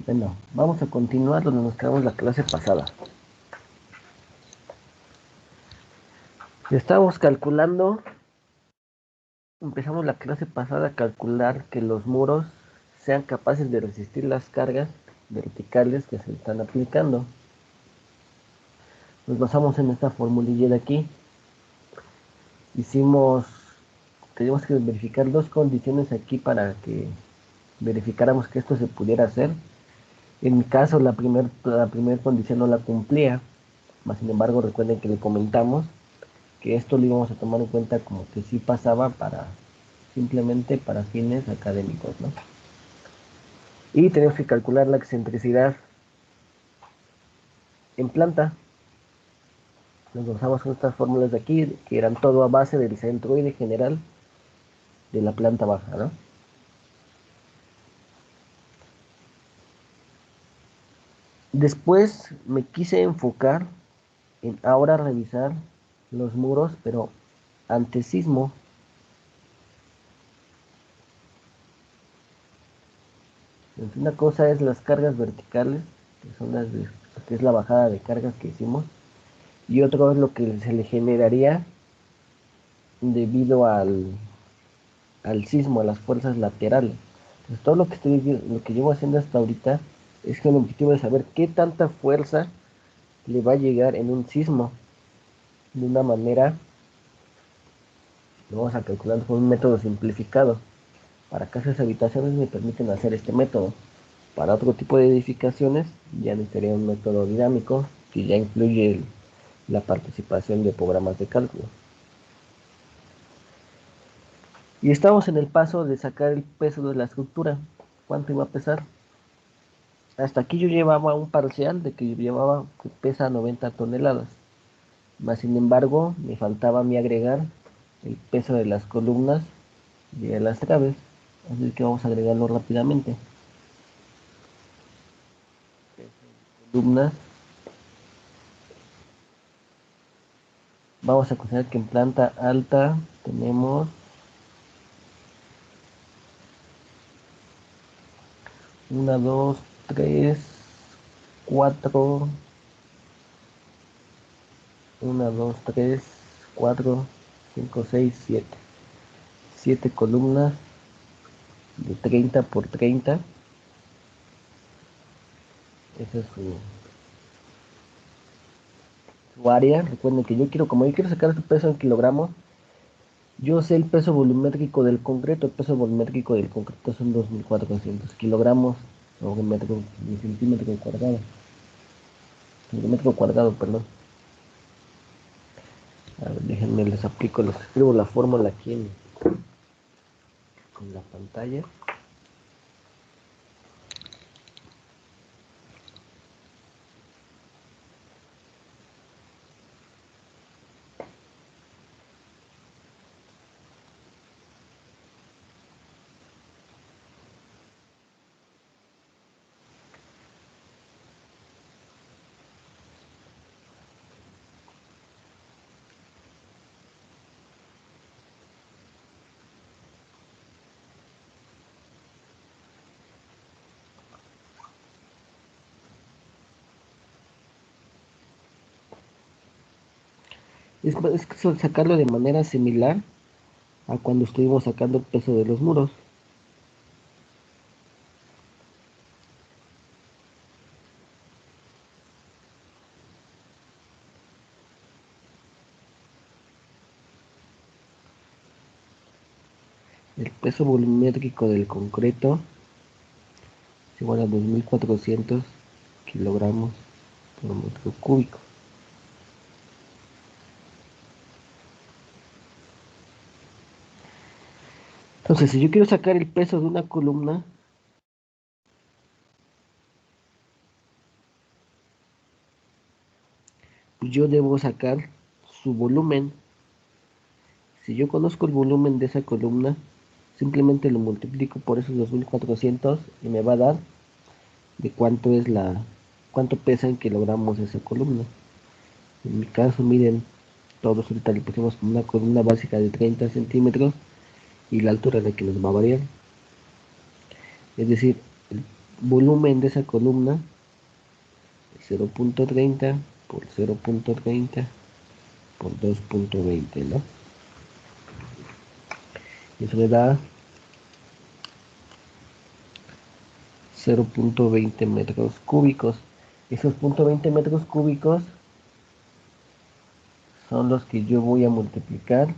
Bueno, vamos a continuar donde nos quedamos la clase pasada. Estábamos calculando, empezamos la clase pasada a calcular que los muros sean capaces de resistir las cargas verticales que se están aplicando. Nos basamos en esta formulilla de aquí. Teníamos que verificar dos condiciones aquí para que verificáramos que esto se pudiera hacer. En mi caso, la primera condición no la cumplía, mas sin embargo recuerden que le comentamos que esto lo íbamos a tomar en cuenta como que sí pasaba simplemente para fines académicos, ¿no? Y tenemos que calcular la excentricidad en planta. Nos basamos en estas fórmulas de aquí, que eran todo a base del centroide general de la planta baja, ¿no? Después me quise enfocar en ahora revisar los muros, pero ante sismo. Una cosa es las cargas verticales, que es la bajada de cargas que hicimos, y otro es lo que se le generaría debido al sismo, a las fuerzas laterales. Entonces, todo lo que llevo haciendo hasta ahorita es con el objetivo de saber qué tanta fuerza le va a llegar en un sismo. De una manera, lo vamos a calcular con un método simplificado. Para casas y habitaciones me permiten hacer este método. Para otro tipo de edificaciones ya necesitaría un método dinámico que ya incluye la participación de programas de cálculo. Y estamos en el paso de sacar el peso de la estructura. ¿Cuánto iba a pesar? Hasta aquí yo llevaba un parcial de que pesa 90 toneladas. Más sin embargo, me faltaba a mí agregar el peso de las columnas y de las traves. Así que vamos a agregarlo rápidamente. Columnas. Vamos a considerar que en planta alta tenemos 1, 2, 3, 4, 1, 2, 3, 4, 5, 6, 7. 7 columnas de 30 por 30. Esa es su área. Recuerden que como yo quiero sacar su peso en kilogramos, yo sé el peso volumétrico del concreto. El peso volumétrico del concreto son 2.400 kilogramos sobre centímetro cuadrado. Centímetro cuadrado, perdón. A ver, déjenme les escribo la fórmula aquí en la pantalla. Es sacarlo de manera similar a cuando estuvimos sacando el peso de los muros. El peso volumétrico del concreto es igual a 2.400 kilogramos por metro cúbico. Entonces, si yo quiero sacar el peso de una columna, pues yo debo sacar su volumen. Si yo conozco el volumen de esa columna, simplemente lo multiplico por esos 2.400 y me va a dar de cuánto pesa en kilogramos esa columna. En mi caso, miren, todos ahorita le pusimos como una columna básica de 30 centímetros y la altura de que nos va a variar. Es decir, volumen de esa columna, 0.30 por 0.30 por 2.20, ¿no? Y eso me da 0.20 metros cúbicos. Esos 0.20 metros cúbicos son los que yo voy a multiplicar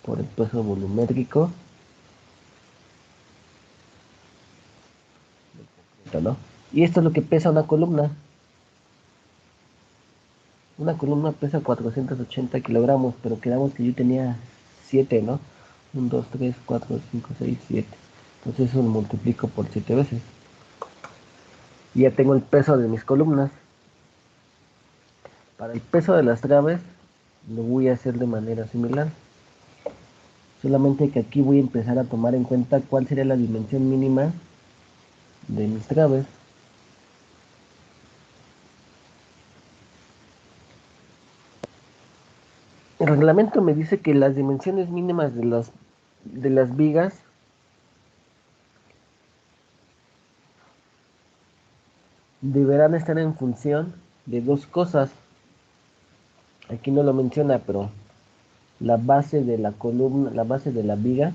por el peso volumétrico, ¿no? Y esto es lo que pesa una columna. Una columna pesa 480 kilogramos, pero quedamos que yo tenía 7, ¿no? 1, 2, 3, 4, 5, 6, 7. Entonces eso lo multiplico por 7 veces. Y ya tengo el peso de mis columnas. Para el peso de las traves lo voy a hacer de manera similar. Solamente que aquí voy a empezar a tomar en cuenta cuál sería la dimensión mínima de mis traves. El reglamento me dice que las dimensiones mínimas de las vigas deberán estar en función de dos cosas. Aquí no lo menciona, pero la base de la columna, la base de la viga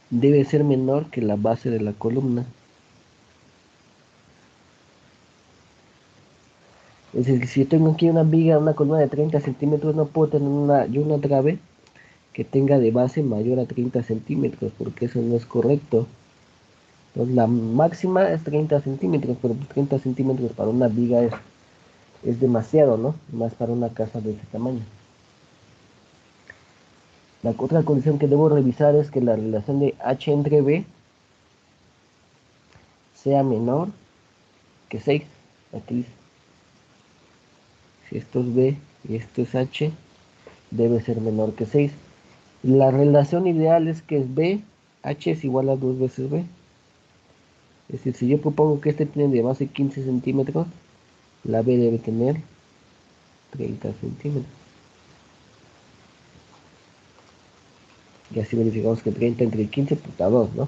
debe ser menor que la base de la columna. Es decir, si yo tengo aquí una viga, una columna de 30 centímetros, no puedo tener una trave que tenga de base mayor a 30 centímetros, porque eso no es correcto. Entonces la máxima es 30 centímetros, pero 30 centímetros para una viga es demasiado, ¿no? Más para una casa de ese tamaño. La otra condición que debo revisar es que la relación de H entre B sea menor que 6. Aquí dice, si esto es B y esto es H, debe ser menor que 6. La relación ideal es que es B, H es igual a 2 veces B. Es decir, si yo propongo que este tiene de base 15 centímetros, la B debe tener 30 centímetros. Y así verificamos que 30 entre 15 pues da 2, ¿no?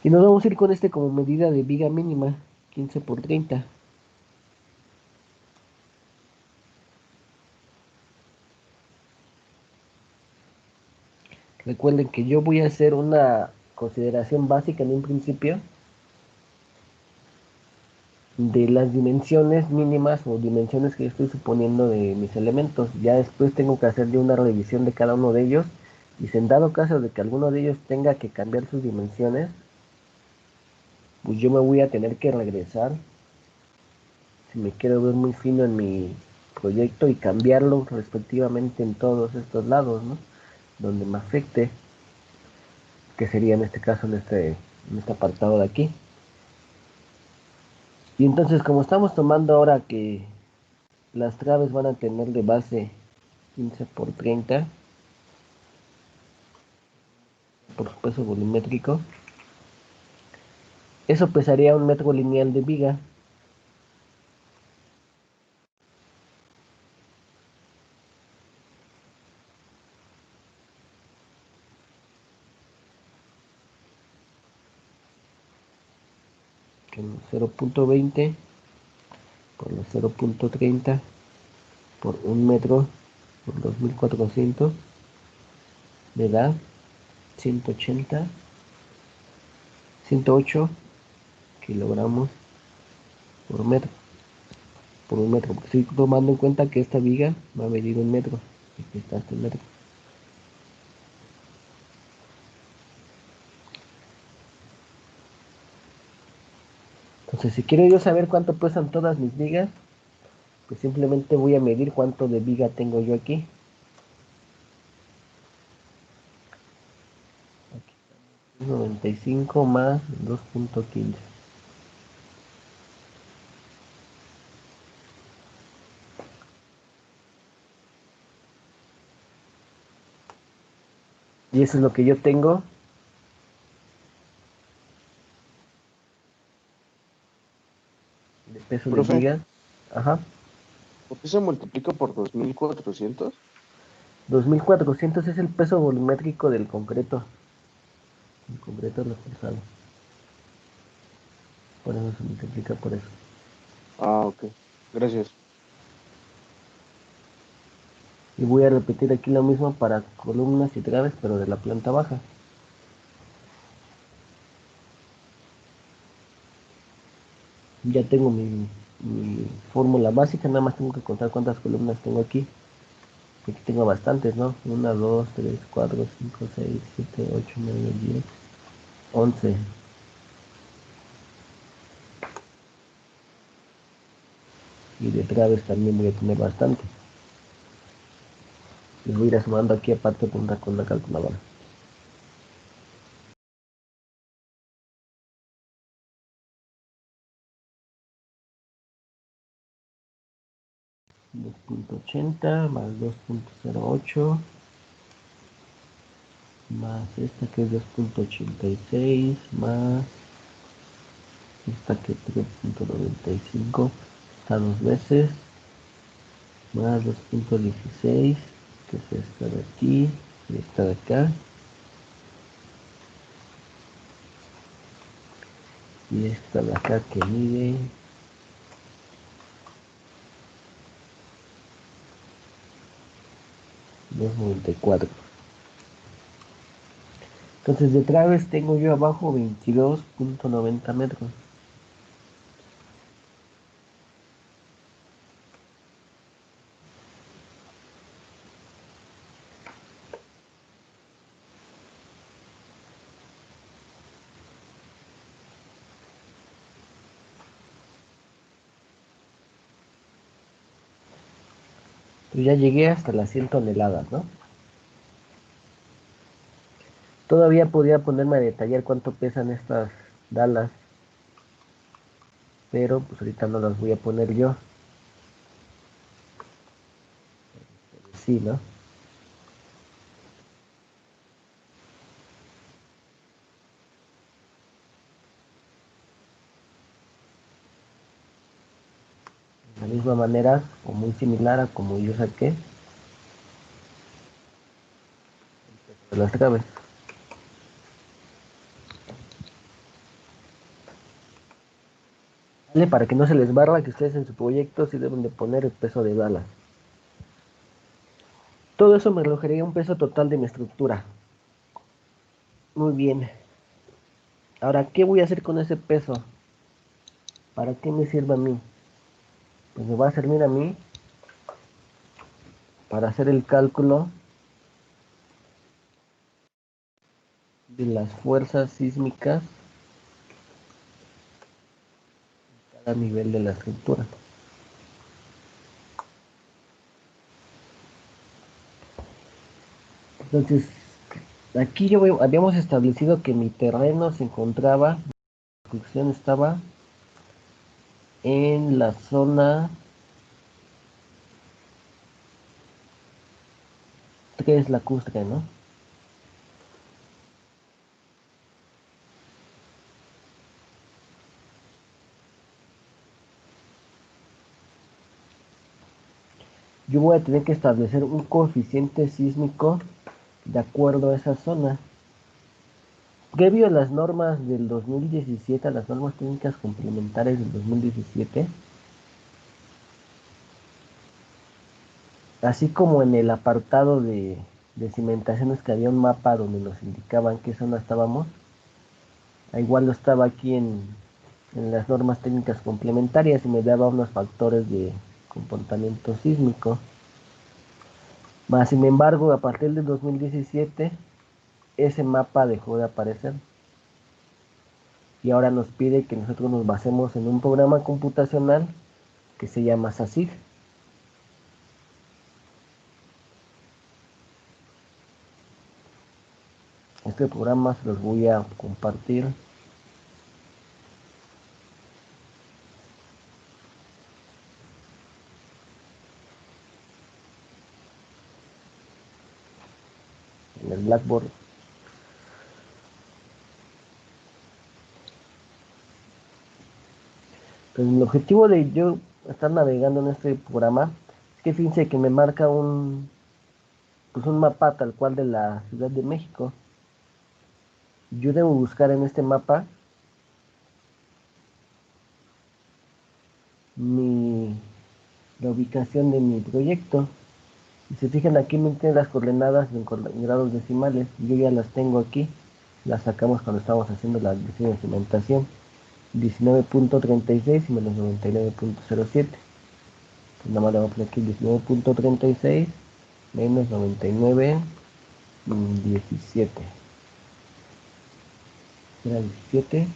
Y nos vamos a ir con este como medida de viga mínima, 15 por 30. Recuerden que yo voy a hacer una consideración básica en un principio de las dimensiones mínimas o dimensiones que yo estoy suponiendo de mis elementos. Ya después tengo que hacer yo una revisión de cada uno de ellos y si en dado caso de que alguno de ellos tenga que cambiar sus dimensiones, pues yo me voy a tener que regresar si me quiero ver muy fino en mi proyecto y cambiarlo respectivamente en todos estos lados, ¿no? Donde me afecte, que sería en este caso en este apartado de aquí. Y entonces como estamos tomando ahora que las traves van a tener de base 15 por 30 por su peso volumétrico, eso pesaría un metro lineal de viga. Que 0.20 por los 0.30 por un metro por 2400 me da 180, 108 kilogramos por metro, por un metro. Porque estoy tomando en cuenta que esta viga va a medir un metro. Aquí está este metro. Entonces, si quiero yo saber cuánto pesan todas mis vigas, pues simplemente voy a medir cuánto de viga tengo yo aquí. Aquí 95 más 2.15. Y eso es lo que yo tengo de peso de Profe, viga. Ajá. ¿por qué se multiplica por 2400? 2400 es el peso volumétrico del concreto. El concreto reforzado. Por eso se multiplica por eso. Ah, ok. Gracias. Y voy a repetir aquí lo mismo para columnas y traves, pero de la planta baja. Ya tengo mi fórmula básica, nada más tengo que contar cuántas columnas tengo aquí. Aquí tengo bastantes, ¿no? 1, 2, 3, 4, 5, 6, 7, 8, 9, 10, 11. Y de traves también voy a tener bastante. Les voy a ir sumando aquí aparte con la calculadora. 2.80 más 2.08 más esta que es 2.86 más esta que es 3.95 está dos veces más 2.16 que es esta de aquí y esta de acá y esta de acá que mide 2.94. Entonces de traves tengo yo abajo 22.90 metros. Pues ya llegué hasta las 100 toneladas, ¿no? Todavía podía ponerme a detallar cuánto pesan estas dalas, pero pues ahorita no las voy a poner yo. Sí, ¿no? De la misma manera o muy similar a como yo saqué de las traves. ¿Vale? Para que no se les barra que ustedes en su proyecto sí deben de poner el peso de dalas. Todo eso me arrojaría un peso total de mi estructura. Muy bien. Ahora, ¿qué voy a hacer con ese peso? ¿Para qué me sirve a mí? Pues me va a servir a mí para hacer el cálculo de las fuerzas sísmicas a nivel de la estructura. Entonces, aquí habíamos establecido que mi terreno se encontraba, la construcción estaba en la zona 3 lacustre, ¿no? Yo voy a tener que establecer un coeficiente sísmico de acuerdo a esa zona. Previo a las normas del 2017, a las normas técnicas complementarias del 2017, así como en el apartado de cimentaciones que había un mapa donde nos indicaban qué zona estábamos, igual lo estaba aquí en las normas técnicas complementarias y me daba unos factores de comportamiento sísmico. Más sin embargo, a partir del 2017, ese mapa dejó de aparecer y ahora nos pide que nosotros nos basemos en un programa computacional que se llama SACIG. Este programa se los voy a compartir en el Blackboard. Pues el objetivo de yo estar navegando en este programa es que fíjense que me marca un pues un mapa tal cual de la Ciudad de México. Yo debo buscar en este mapa la ubicación de mi proyecto. Si se fijan aquí me tiene las coordenadas en grados decimales. Yo ya las tengo aquí. Las sacamos cuando estábamos haciendo la diseño de cimentación. 19.36 y menos 99.07. Pues nada más le vamos a poner aquí 19.36 menos 99.17. Era 17.07,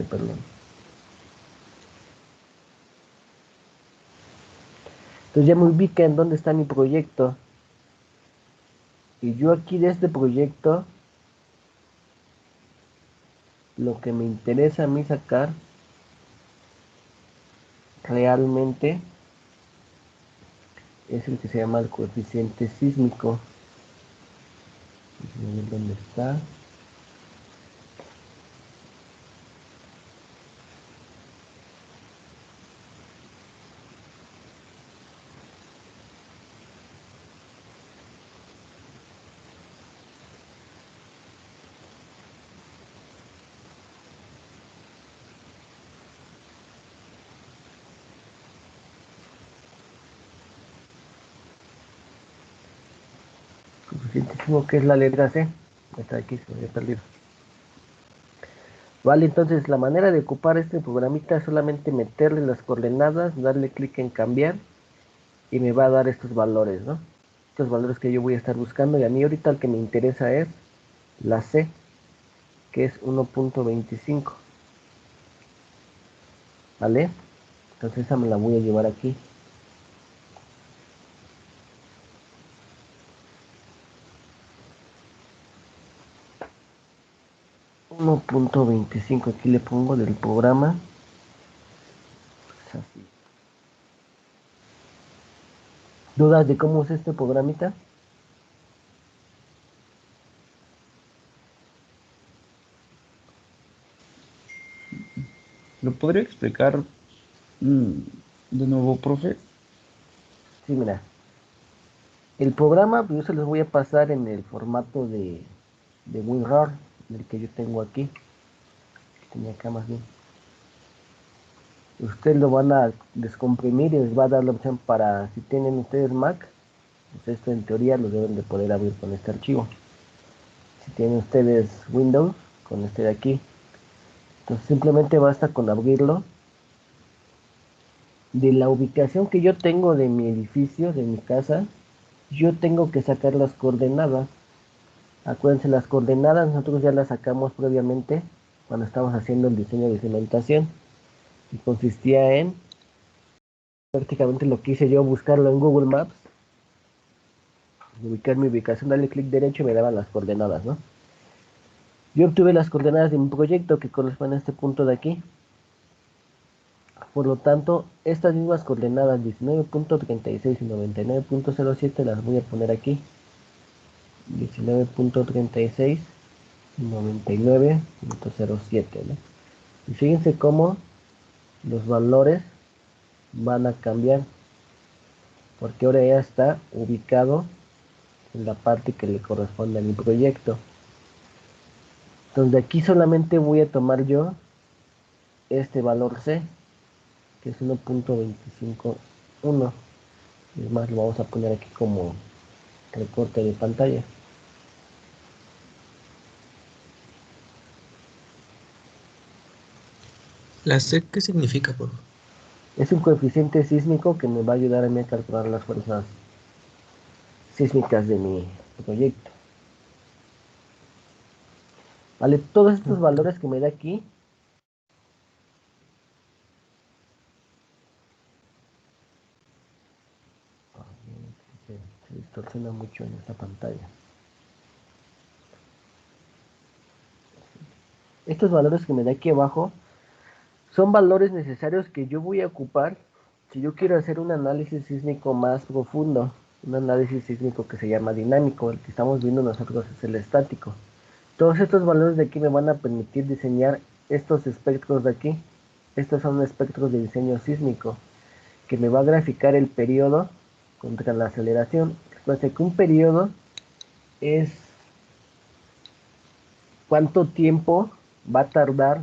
perdón. Entonces ya me ubica en dónde está mi proyecto. Y yo aquí de este proyecto, lo que me interesa a mí sacar realmente es el que se llama el coeficiente sísmico. Déjenme ver dónde está. Coeficiente sísmico que es la letra C. Está aquí, se me había perdido. Vale, entonces la manera de ocupar este programita es solamente meterle las coordenadas, darle clic en cambiar y me va a dar estos valores, ¿no? Estos valores que yo voy a estar buscando y a mí ahorita el que me interesa es la C, que es 1.25, ¿vale? Entonces esa me la voy a llevar aquí. .25 aquí le pongo del programa. Es así. ¿Dudas de cómo es este programita? ¿Lo podría explicar de nuevo, profe? Sí, mira. El programa, pues yo se los voy a pasar en el formato de WinRAR, el que yo tengo aquí. Que tenía acá más bien. Ustedes lo van a descomprimir y les va a dar la opción para, si tienen ustedes Mac, pues esto en teoría lo deben de poder abrir con este archivo. Si tienen ustedes Windows, con este de aquí. Entonces simplemente basta con abrirlo. De la ubicación que yo tengo de mi edificio, de mi casa, yo tengo que sacar las coordenadas. Acuérdense, las coordenadas nosotros ya las sacamos previamente cuando estábamos haciendo el diseño de cimentación. Y consistía en prácticamente lo que hice yo, buscarlo en Google Maps, ubicar mi ubicación, darle clic derecho y me daban las coordenadas, ¿no? Yo obtuve las coordenadas de mi proyecto que corresponden a este punto de aquí. Por lo tanto, estas mismas coordenadas 19.36 y 99.07 las voy a poner aquí. 19.36 y 99.07, ¿no? Y fíjense cómo los valores van a cambiar, porque ahora ya está ubicado en la parte que le corresponde a mi proyecto. Entonces de aquí solamente voy a tomar yo este valor C, que es 1.251. Es más, lo vamos a poner aquí como recorte de pantalla. ¿La C qué significa, profe? Es un coeficiente sísmico que me va a ayudar a mí a calcular las fuerzas sísmicas de mi proyecto. Vale, todos estos Ok. valores que me da aquí se distorsiona mucho en esta pantalla. Estos valores que me da aquí abajo son valores necesarios que yo voy a ocupar si yo quiero hacer un análisis sísmico más profundo, un análisis sísmico que se llama dinámico. El que estamos viendo nosotros es el estático. Todos estos valores de aquí me van a permitir diseñar estos espectros de aquí. Estos son espectros de diseño sísmico que me va a graficar el periodo contra la aceleración. Acuérdense que un periodo es cuánto tiempo va a tardar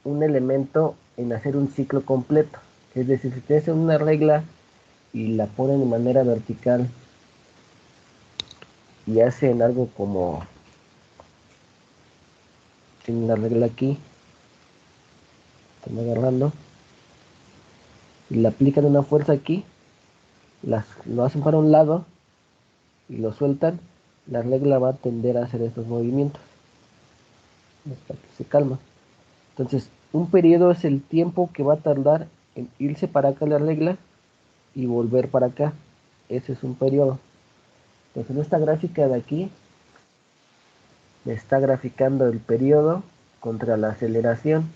un elemento en hacer un ciclo completo. Es decir, si ustedes hacen una regla y la ponen de manera vertical y hacen algo como tienen la regla aquí, están agarrando y le aplican una fuerza aquí, lo hacen para un lado y lo sueltan, la regla va a tender a hacer estos movimientos hasta que se calma. Entonces, un periodo es el tiempo que va a tardar en irse para acá la regla y volver para acá. Ese es un periodo. Entonces, en esta gráfica de aquí, me está graficando el periodo contra la aceleración.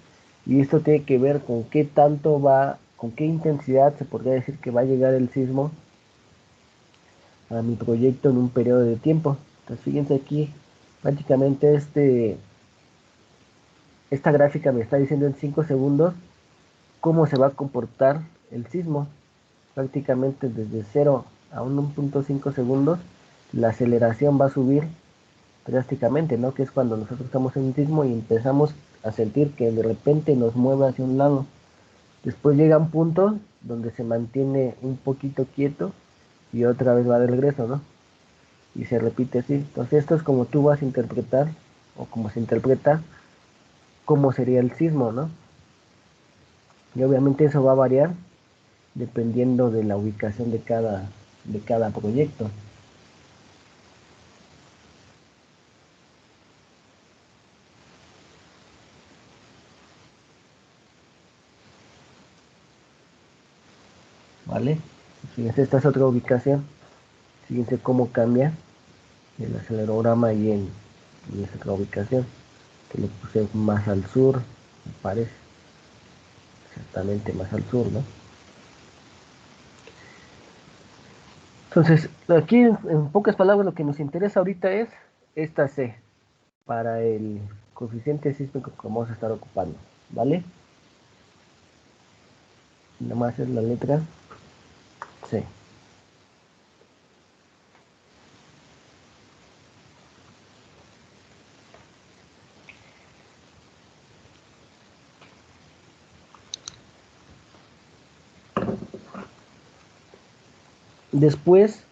Y esto tiene que ver con qué tanto va, con qué intensidad se podría decir que va a llegar el sismo a mi proyecto en un periodo de tiempo. Entonces, fíjense aquí, prácticamente esta gráfica me está diciendo en 5 segundos cómo se va a comportar el sismo. Prácticamente desde 0 a 1.5 segundos, la aceleración va a subir drásticamente, ¿no? Que es cuando nosotros estamos en un sismo y empezamos a sentir que de repente nos mueve hacia un lado. Después llega un punto donde se mantiene un poquito quieto y otra vez va de regreso, ¿no? Y se repite así. Entonces esto es como tú vas a interpretar, o como se interpreta, cómo sería el sismo, ¿no? Y obviamente eso va a variar dependiendo de la ubicación de cada proyecto. ¿Vale? Fíjense, esta es otra ubicación. Fíjense cómo cambia el acelerograma y esta otra ubicación. Que lo puse más al sur, me parece. Exactamente más al sur, ¿no? Entonces, aquí en pocas palabras lo que nos interesa ahorita es esta C para el coeficiente sísmico que vamos a estar ocupando, ¿vale? Nada más es la letra C. Después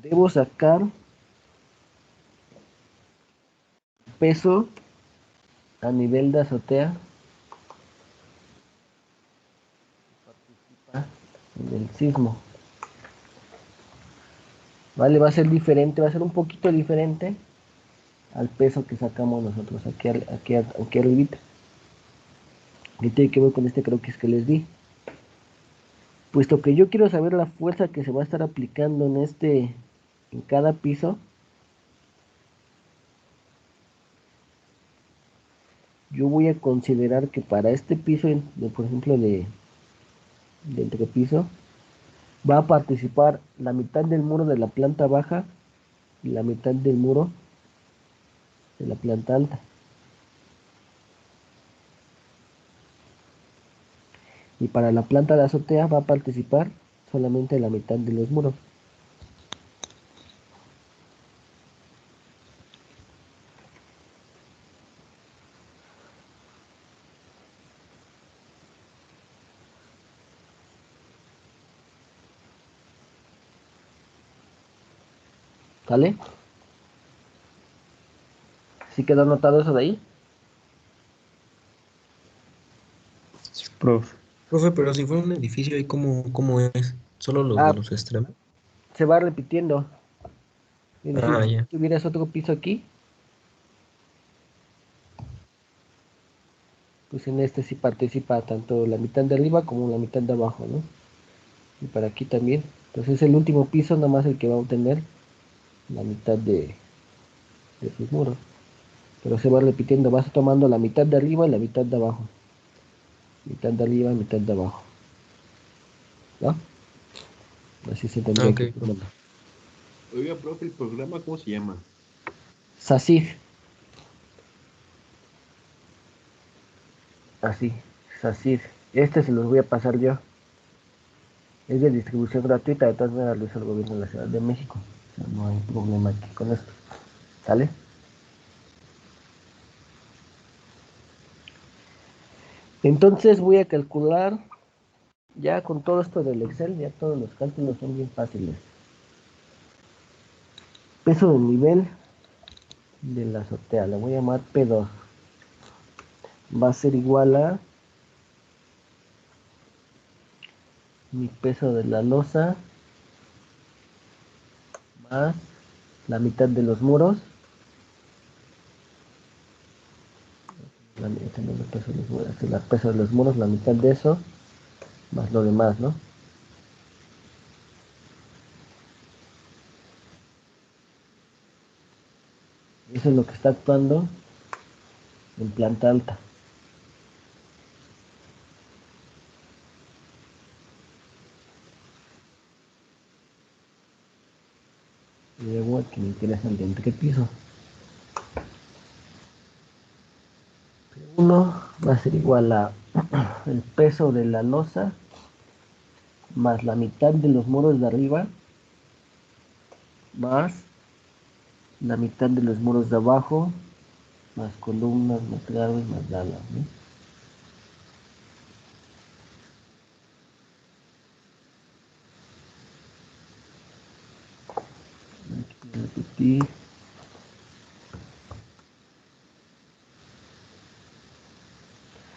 debo sacar peso a nivel de azotea en el sismo. ¿Vale? Va a ser diferente, va a ser un poquito diferente al peso que sacamos nosotros aquí arribita. Y tiene que ver con este creo que es que les di. Puesto que yo quiero saber la fuerza que se va a estar aplicando en cada piso, yo voy a considerar que para este piso, por ejemplo, de entrepiso, va a participar la mitad del muro de la planta baja y la mitad del muro de la planta alta. Y para la planta de azotea va a participar solamente la mitad de los muros. ¿Sale? ¿Sí quedó anotado eso de ahí? Prof. Profe, pero si fuera un edificio, ¿ahí cómo es? ¿Solo los de Ah, los extremos? se va repitiendo. Es decir, Ah, si ya. tuvieras otro piso aquí, pues en este sí participa tanto la mitad de arriba como la mitad de abajo, ¿no? Y para aquí también. Entonces el último piso nada más el que va a obtener la mitad de sus muros. Pero se va repitiendo, vas tomando la mitad de arriba y la mitad de abajo. Mitad de arriba y mitad de abajo. ¿No? Así se Ah, tendría ok, que ir profe. tomando. Oiga, profe, ¿el programa cómo se llama? SACIF, así, SACIF. Este se los voy a pasar yo. Es de distribución gratuita, de todas maneras lo hizo el gobierno de la Ciudad de México. O sea, no hay problema aquí con esto. ¿Sale? Entonces voy a calcular, ya con todo esto del Excel, ya todos los cálculos son bien fáciles. Peso del nivel de la azotea, la voy a llamar P2. Va a ser igual a mi peso de la losa más la mitad de los muros. Este no es el peso de los muros, este es el peso de los muros, la mitad de eso, más lo demás, ¿no? Eso es lo que está actuando en planta alta. Y luego que me interesa el de entrepiso. Uno va a ser igual a el peso de la losa más la mitad de los muros de arriba más la mitad de los muros de abajo más columnas, más graves, más dalas, ¿no? Repetir.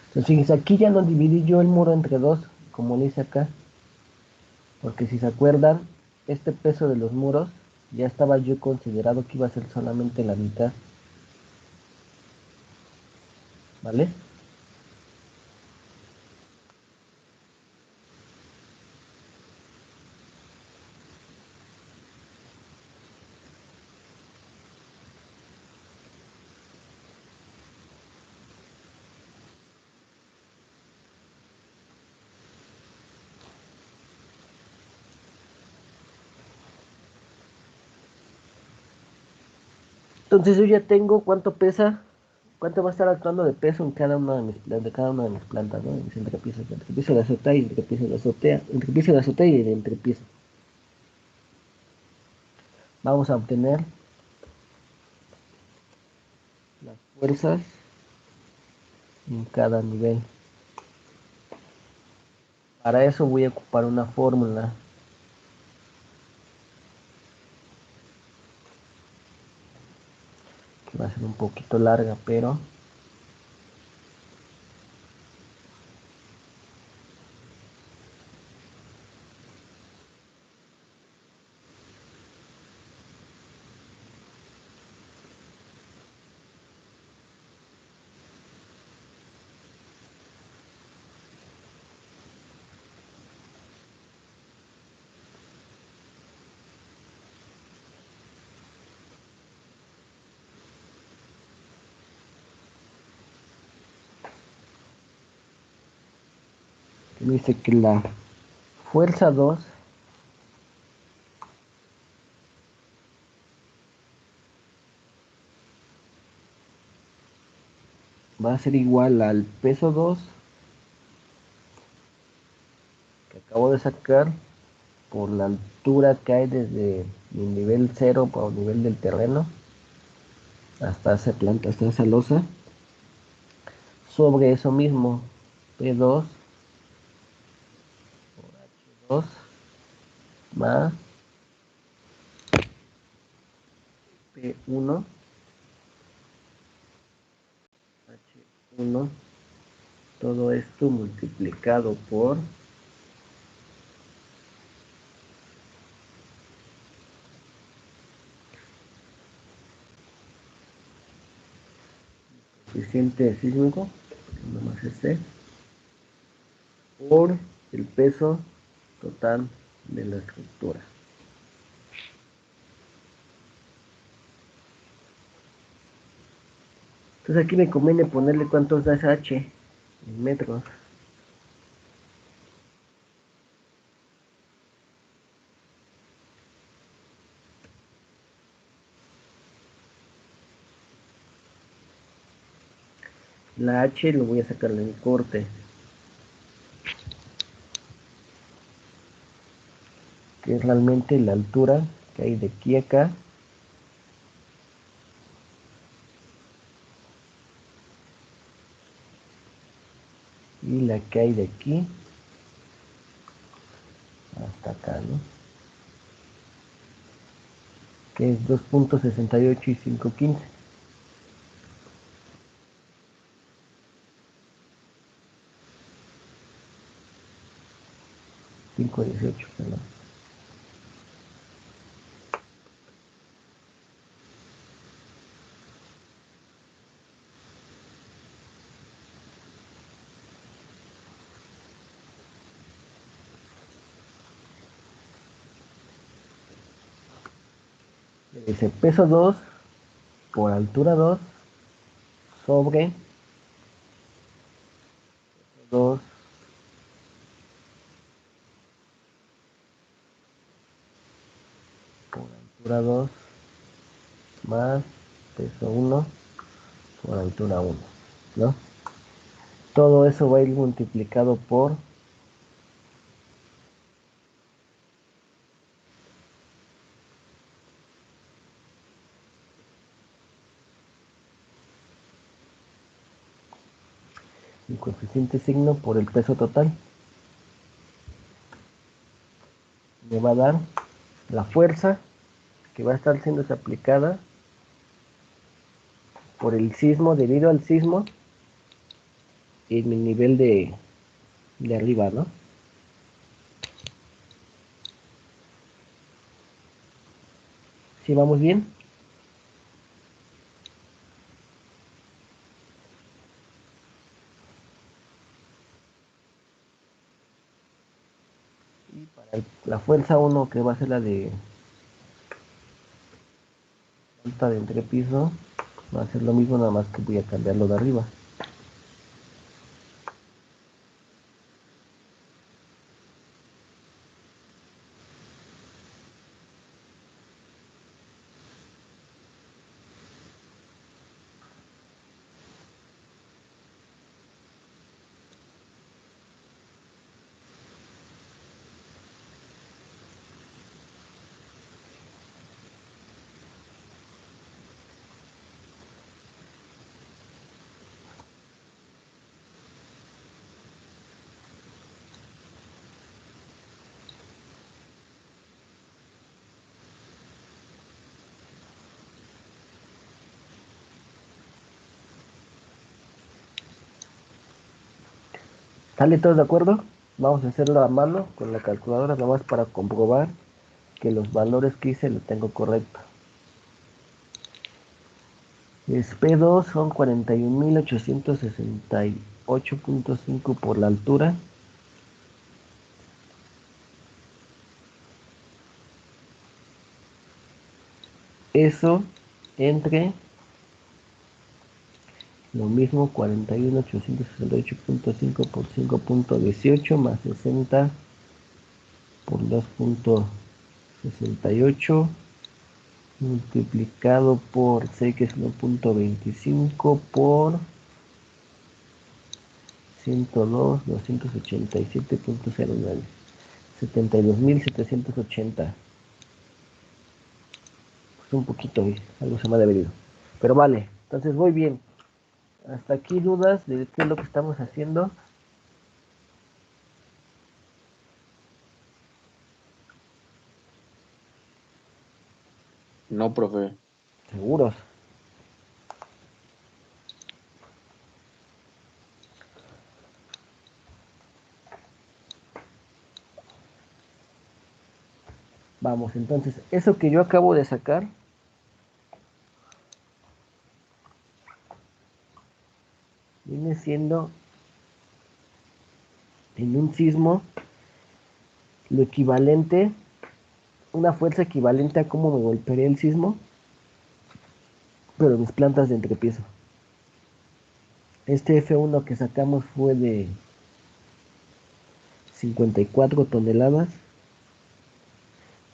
Entonces, fíjense, aquí ya no dividí yo el muro entre dos, como lo hice acá, porque si se acuerdan, este peso de los muros ya estaba yo considerado que iba a ser solamente la mitad, ¿vale? Entonces yo ya tengo cuánto pesa, cuánto va a estar actuando de peso en cada una de mis plantas, ¿no? En mis entrepisos, el entrepiso de azotea y el entrepiso de azotea, entrepiso de azotea y el entrepiso. Vamos a obtener las fuerzas en cada nivel. Para eso voy a ocupar una fórmula que va a ser un poquito larga, pero me dice que la fuerza 2 va a ser igual al peso 2 que acabo de sacar por la altura que hay desde el nivel 0 por el nivel del terreno hasta esa planta, hasta esa losa, sobre eso mismo, P2 por H2 más P1 H1, todo esto multiplicado por coeficiente sísmico, nomás este, por el peso total de la estructura. Entonces aquí me conviene ponerle cuántos da esa H en metros. La H lo voy a sacar de mi corte. que es realmente la altura que hay de aquí a acá. Y la que hay de aquí hasta acá, ¿no? Que es 2.68 y 5.15. 5.18, perdón. Dice peso 2 por altura 2 sobre 2 por altura 2 más peso 1 por altura 1, ¿no? Todo eso va a ir multiplicado por el coeficiente signo por el peso total. Me va a dar la fuerza que va a estar siendo aplicada por el sismo debido al sismo en el nivel de arriba, ¿no? ¿Sí vamos bien? Y para la fuerza 1, que va a ser la de alta de entrepiso, va a ser lo mismo, nada más que voy a cambiarlo de arriba. ¿Sale todos de acuerdo? Vamos a hacerlo a mano con la calculadora, nada más para comprobar que los valores que hice los tengo correctos. P2 son 41.868.5 por la altura. Eso entre lo mismo 41.868.5 por 5.18 más 60 por 2.68 multiplicado por 6, que es 1.25 por 102, 287.09, 72.780. Pues un poquito, algo se me ha debido. Pero vale, entonces voy bien. Hasta aquí dudas de qué es lo que estamos haciendo. No, profe. Seguros. Vamos, entonces, eso que yo acabo de sacar viene siendo en un sismo lo equivalente, una fuerza equivalente a cómo me golpearía el sismo, pero mis plantas de entrepiso. Este F1 que sacamos fue de 54 toneladas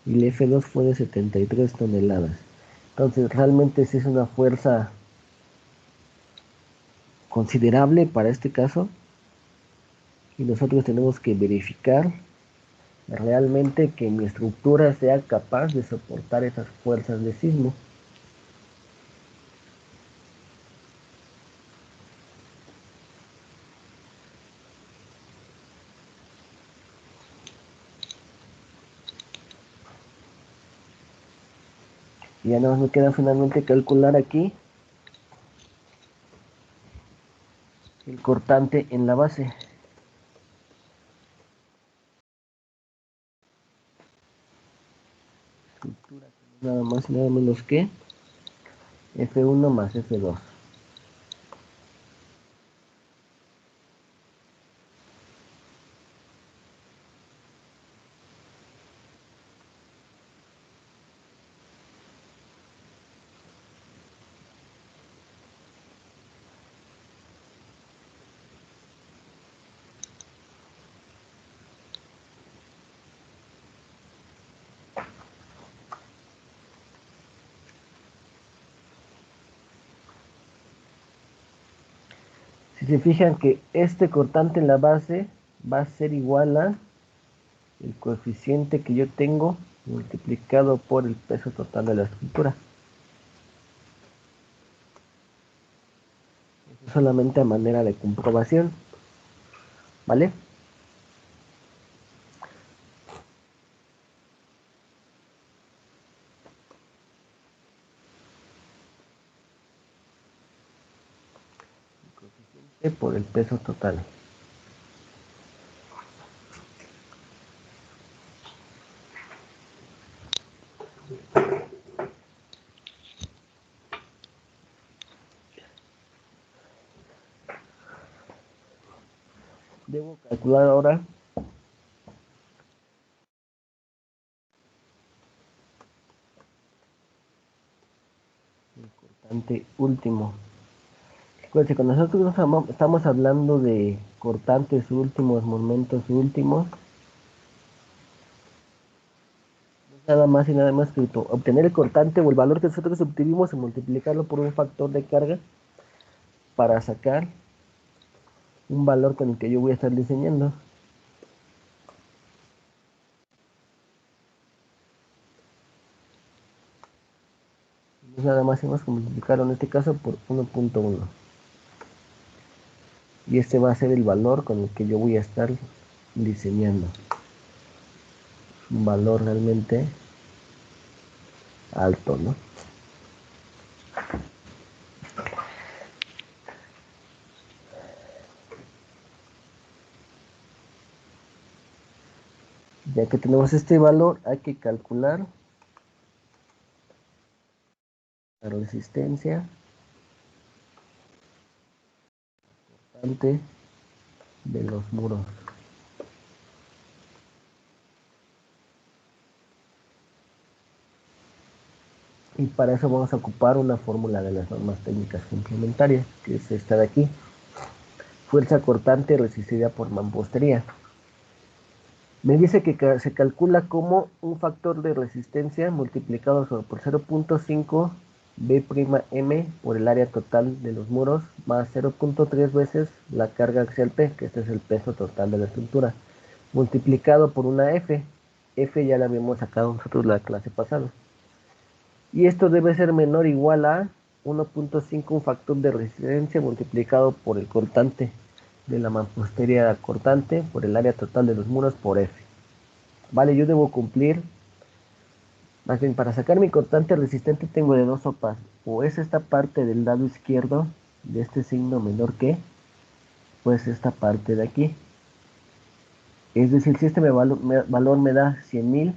y el F2 fue de 73 toneladas. Entonces realmente sí es una fuerza considerable para este caso y nosotros tenemos que verificar realmente que mi estructura sea capaz de soportar esas fuerzas de sismo. Y ya nada más me queda finalmente calcular aquí el cortante en la base. Estructura nada más y nada menos que F1 más F2. Si se fijan que este cortante en la base va a ser igual a el coeficiente que yo tengo multiplicado por el peso total de la estructura. Eso solamente a manera de comprobación, ¿vale? El coeficiente por el peso total. Debo calcular ahora el cortante último. Recuerden, cuando nosotros estamos hablando de cortantes últimos, momentos últimos, nada más y nada más que obtener el cortante o el valor que nosotros obtuvimos y multiplicarlo por un factor de carga para sacar un valor con el que yo voy a estar diseñando. Entonces nada más y más que multiplicarlo en este caso por 1.1. Y este va a ser el valor con el que yo voy a estar diseñando. Un valor realmente alto, ¿no? Ya que tenemos este valor, hay que calcular la resistencia de los muros. Y para eso vamos a ocupar una fórmula de las normas técnicas complementarias, que es esta de aquí. Fuerza cortante resistida por mampostería. Me dice que se calcula como un factor de resistencia multiplicado por 0.5 B'M por el área total de los muros más 0.3 veces la carga axial P, que este es el peso total de la estructura, multiplicado por una F. F ya la habíamos sacado nosotros la clase pasada. Y esto debe ser menor o igual a 1.5, un factor de resistencia multiplicado por el cortante de la mampostería cortante por el área total de los muros por F. Vale, yo debo cumplir, más bien para sacar mi cortante resistente tengo de dos sopas. O es esta parte del lado izquierdo de este signo menor que, pues esta parte de aquí. Es decir, si este valor me da 100.000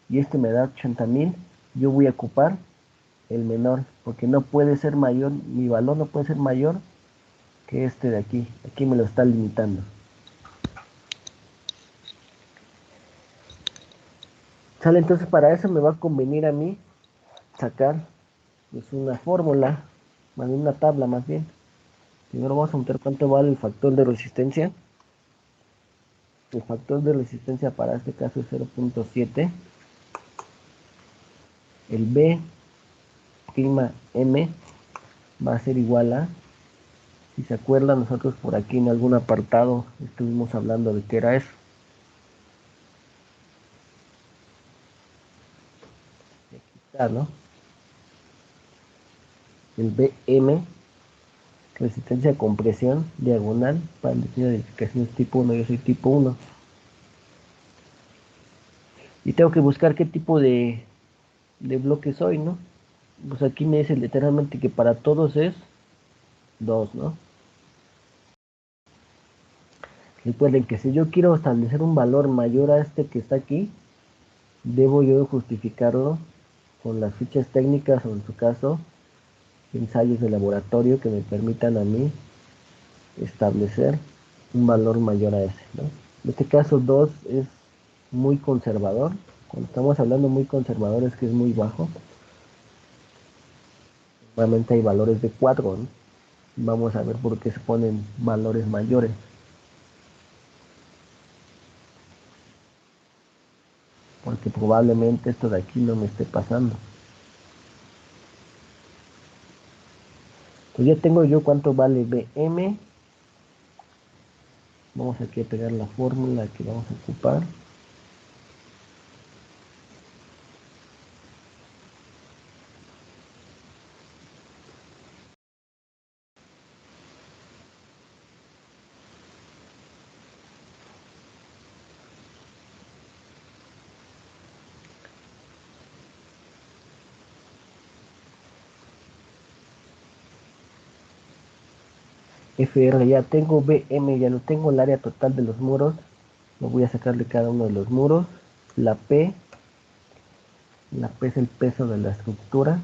y este me da 80.000, yo voy a ocupar el menor, porque no puede ser mayor, mi valor no puede ser mayor que este de aquí. Aquí me lo está limitando. Sale, entonces para eso me va a convenir a mí sacar pues una fórmula, más bien una tabla más bien. Primero vamos a meter cuánto vale el factor de resistencia. El factor de resistencia para este caso es 0.7. El B, clima M, va a ser igual a, si se acuerdan, nosotros por aquí en algún apartado estuvimos hablando de qué era eso. ¿no? El BM, resistencia a compresión, diagonal, para el diseño de edificaciones tipo 1, yo soy tipo 1. Y tengo que buscar qué tipo de bloque soy, ¿no? Pues aquí me dice literalmente que para todos es 2, ¿no? Recuerden que si yo quiero establecer un valor mayor a este que está aquí, debo yo justificarlo con las fichas técnicas o en su caso ensayos de laboratorio que me permitan a mí establecer un valor mayor a ese, ¿no? En este caso 2 es muy conservador. Cuando estamos hablando muy conservador es que es muy bajo. Normalmente hay valores de 4, ¿no? Vamos a ver por qué se ponen valores mayores. Porque probablemente esto de aquí no me esté pasando. Pues ya tengo yo cuánto vale BM. Vamos aquí a pegar la fórmula que vamos a ocupar. FR ya tengo, BM ya lo tengo, el área total de los muros. Lo voy a sacar de cada uno de los muros. La P es el peso de la estructura.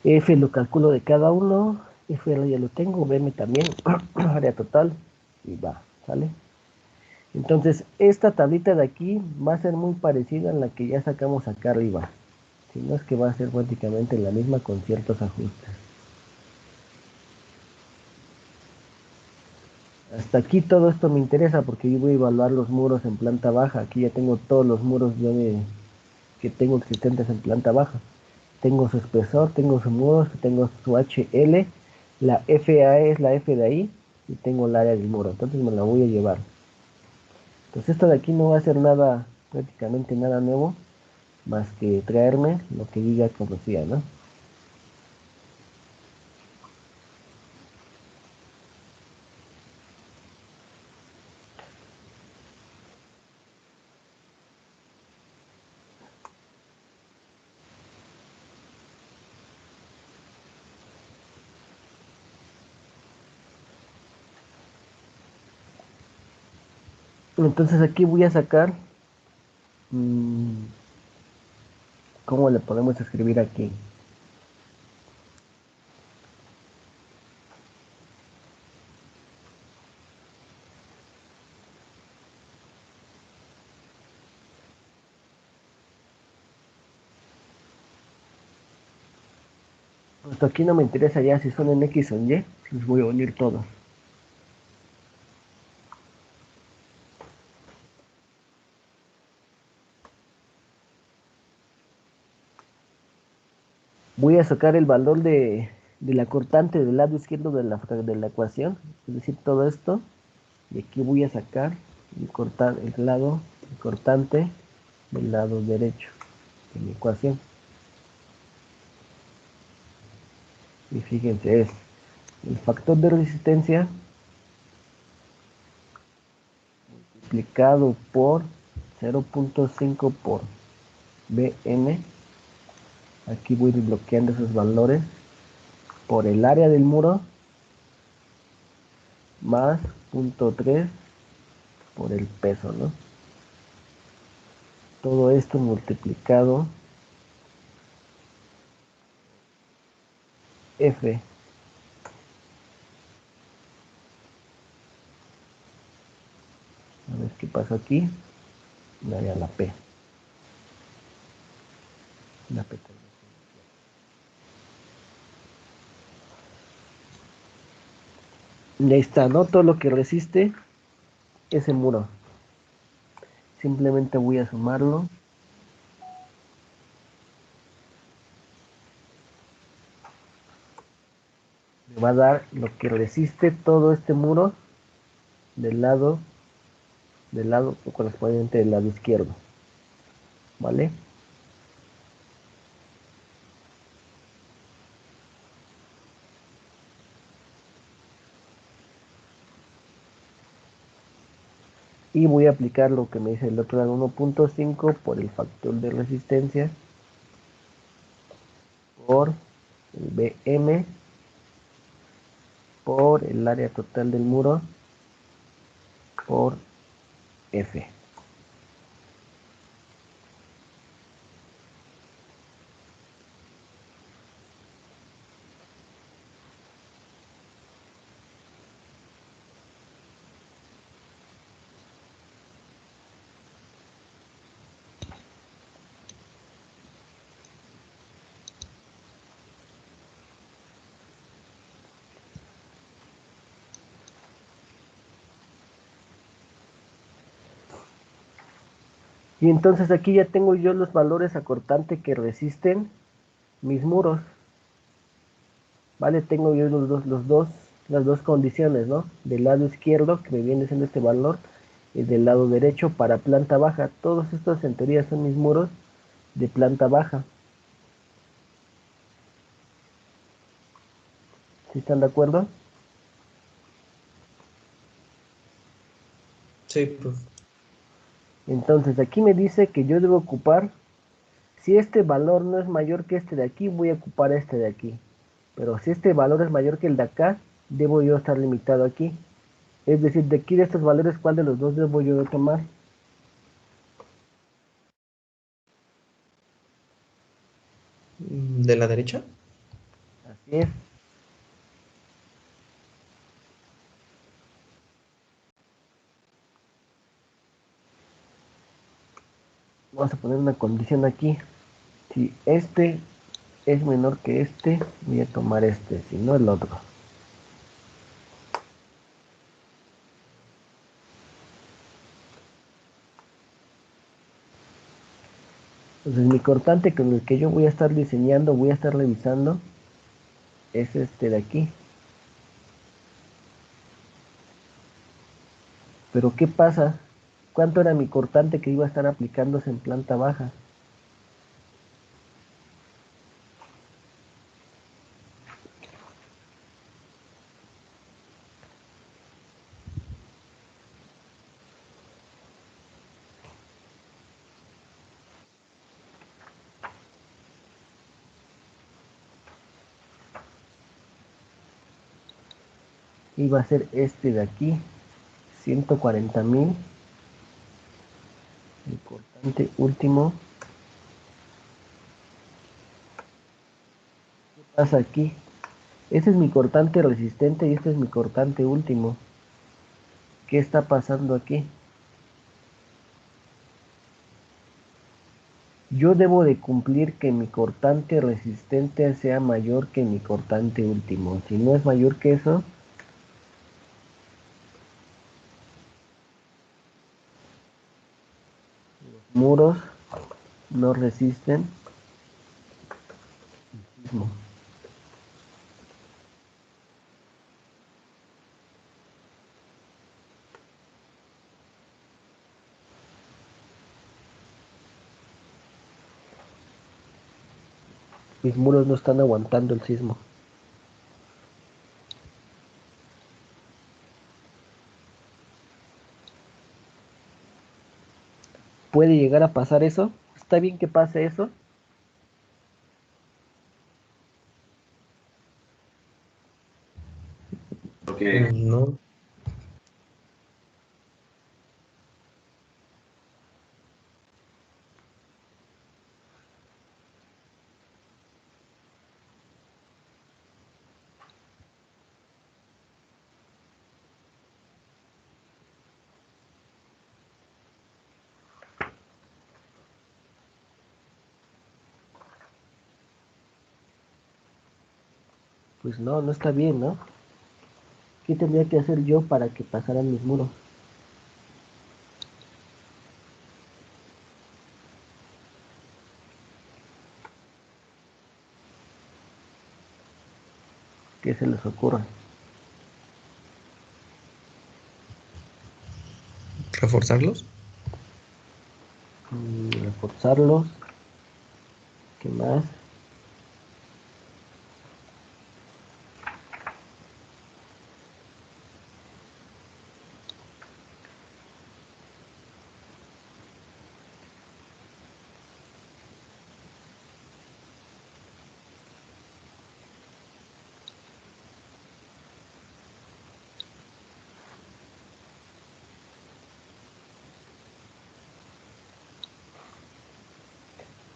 F lo calculo de cada uno. FR ya lo tengo, BM también. Área total. Y va, ¿sale? Entonces, esta tablita de aquí va a ser muy parecida a la que ya sacamos acá arriba. Si no es que va a ser prácticamente la misma con ciertos ajustes. Hasta aquí todo esto me interesa porque yo voy a evaluar los muros en planta baja. Aquí ya tengo todos los muros que tengo existentes en planta baja. Tengo su espesor, tengo sus muros, tengo su HL, la FA es la F de ahí y tengo el área del muro. Entonces me la voy a llevar. Entonces esto de aquí no va a ser nada, prácticamente nada nuevo, más que traerme lo que diga conocía, ¿no? Entonces aquí voy a sacar, ¿cómo le podemos escribir aquí? Esto aquí no me interesa ya si son en X o en Y, los voy a unir todos. Voy a sacar el valor de la cortante del lado izquierdo de la ecuación, es decir, todo esto, y aquí voy a sacar el cortante del lado derecho de mi ecuación. Y fíjense, es el factor de resistencia multiplicado por 0.5 por Bm. Aquí voy desbloqueando esos valores por el área del muro más 0.3 por el peso, ¿no? Todo esto multiplicado F. A ver qué pasó aquí. Daría la P. La P. Y ahí está, ¿no? Todo lo que resiste ese muro. Simplemente voy a sumarlo. Me va a dar lo que resiste todo este muro del lado correspondiente del lado izquierdo. ¿Vale? Y voy a aplicar lo que me dice el otro lado 1.5 por el factor de resistencia por el BM por el área total del muro por F. Y entonces aquí ya tengo yo los valores a cortante que resisten mis muros. ¿Vale? Tengo yo las dos condiciones, ¿no? Del lado izquierdo, que me viene siendo este valor, y del lado derecho para planta baja. Todos estos en teoría son mis muros de planta baja. ¿Sí están de acuerdo? Sí, profe. Entonces aquí me dice que yo debo ocupar, si este valor no es mayor que este de aquí, voy a ocupar este de aquí. Pero si este valor es mayor que el de acá, debo yo estar limitado aquí. Es decir, de aquí de estos valores, ¿cuál de los dos debo yo tomar? ¿De la derecha? Así es. Vamos a poner una condición aquí. Si este es menor que este, voy a tomar este, si no el otro. Entonces mi cortante con el que yo voy a estar diseñando, voy a estar revisando, es este de aquí. Pero ¿qué pasa? ¿Cuánto era mi cortante que iba a estar aplicándose en planta baja? Iba a ser este de aquí, 140.000. El cortante último. ¿Qué pasa aquí? Este es mi cortante resistente y este es mi cortante último. ¿Qué está pasando aquí? Yo debo de cumplir que mi cortante resistente sea mayor que mi cortante último. Si no es mayor que eso, los muros no resisten el sismo. Mis muros no están aguantando el sismo. ¿Puede llegar a pasar eso? ¿Está bien que pase eso? Porque No. Pues no, no está bien, ¿no? ¿Qué tendría que hacer yo para que pasaran mis muros? ¿Qué se les ocurre? ¿Reforzarlos? Reforzarlos. ¿Qué más?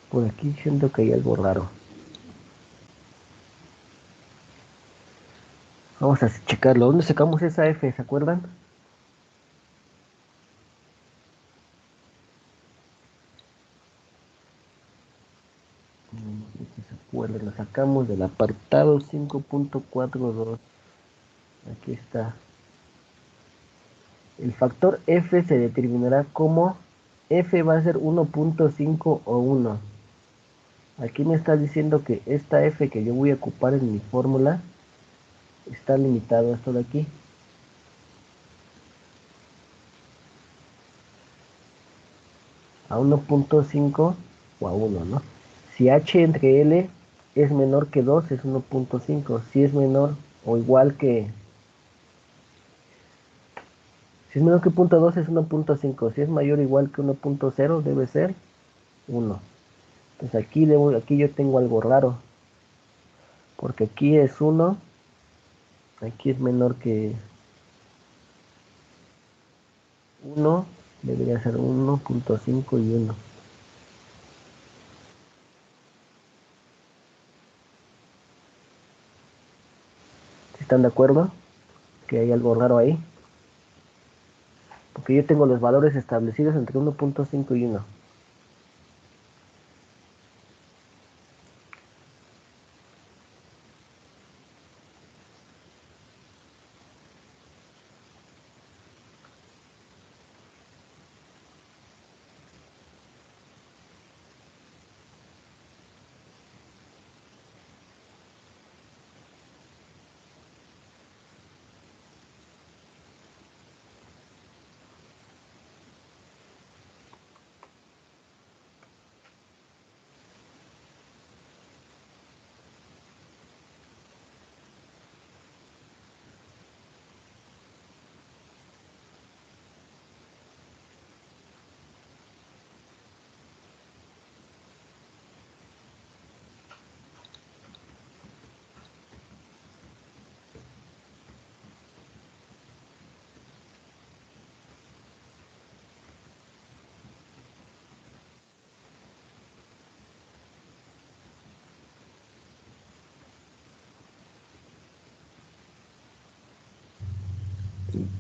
Por aquí siento que hay algo raro. Vamos a checarlo. ¿Dónde sacamos esa F? ¿Se acuerdan? No sé si se acuerdan. Lo sacamos del apartado 5.42. Aquí está. El factor F se determinará como F va a ser 1.5 o 1. Aquí me está diciendo que esta F que yo voy a ocupar en mi fórmula está limitado a esto de aquí. A 1.5 o a 1, ¿no? Si H entre L es menor que 2 es 1.5. Si es menor o igual que... Si es menor que 0.2 es 1.5. Si es mayor o igual que 1.0 debe ser 1. Entonces aquí yo tengo algo raro. Porque aquí es 1. Aquí es menor que 1. Debería ser 1.5 y 1. ¿Sí están de acuerdo? Que hay algo raro ahí. Porque yo tengo los valores establecidos entre 1.5 y 1.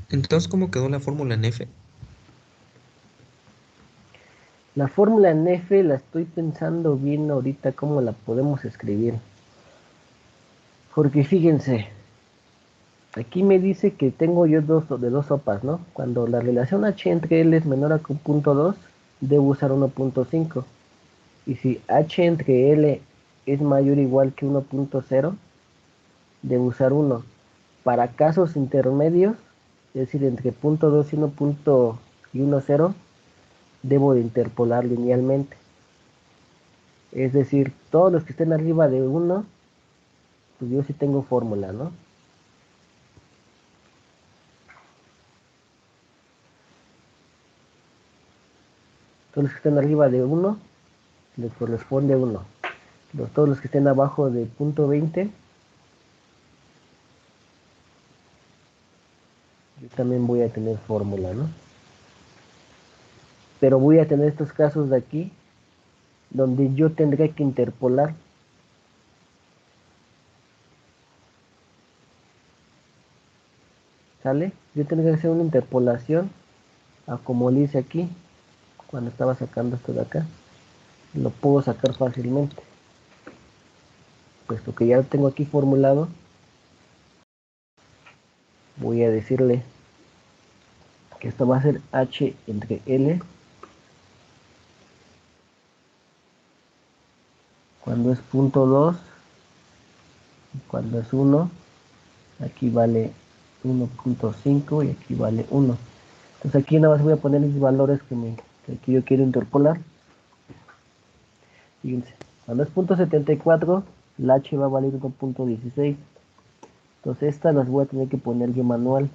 Entonces, ¿cómo quedó la fórmula en F? La fórmula en F la estoy pensando bien ahorita cómo la podemos escribir. Porque fíjense, aquí me dice que tengo yo de dos sopas, ¿no? Cuando la relación H entre L es menor a 0.2, debo usar 1.5. Y si H entre L es mayor o igual que 1.0, debo usar 1. Para casos intermedios, es decir, entre 0.2 y 1.10, debo de interpolar linealmente. Es decir, todos los que estén arriba de 1, pues yo sí tengo fórmula, ¿no? Todos los que estén arriba de 1, les corresponde 1. Todos los que estén abajo de 0.20, yo también voy a tener fórmula, ¿no? Pero voy a tener estos casos de aquí, donde yo tendré que interpolar. ¿Sale? Yo tendré que hacer una interpolación a como lo hice aquí, cuando estaba sacando esto de acá. Lo puedo sacar fácilmente. Puesto que ya lo tengo aquí formulado, voy a decirle que esto va a ser H entre L cuando es 0.2 y cuando es 1 Aquí vale 1.5 y aquí vale 1. Entonces aquí nada más voy a poner mis valores que aquí yo quiero interpolar. Fíjense, cuando es .74, la h va a valer 1.16. Entonces estas las voy a tener que poner yo manual.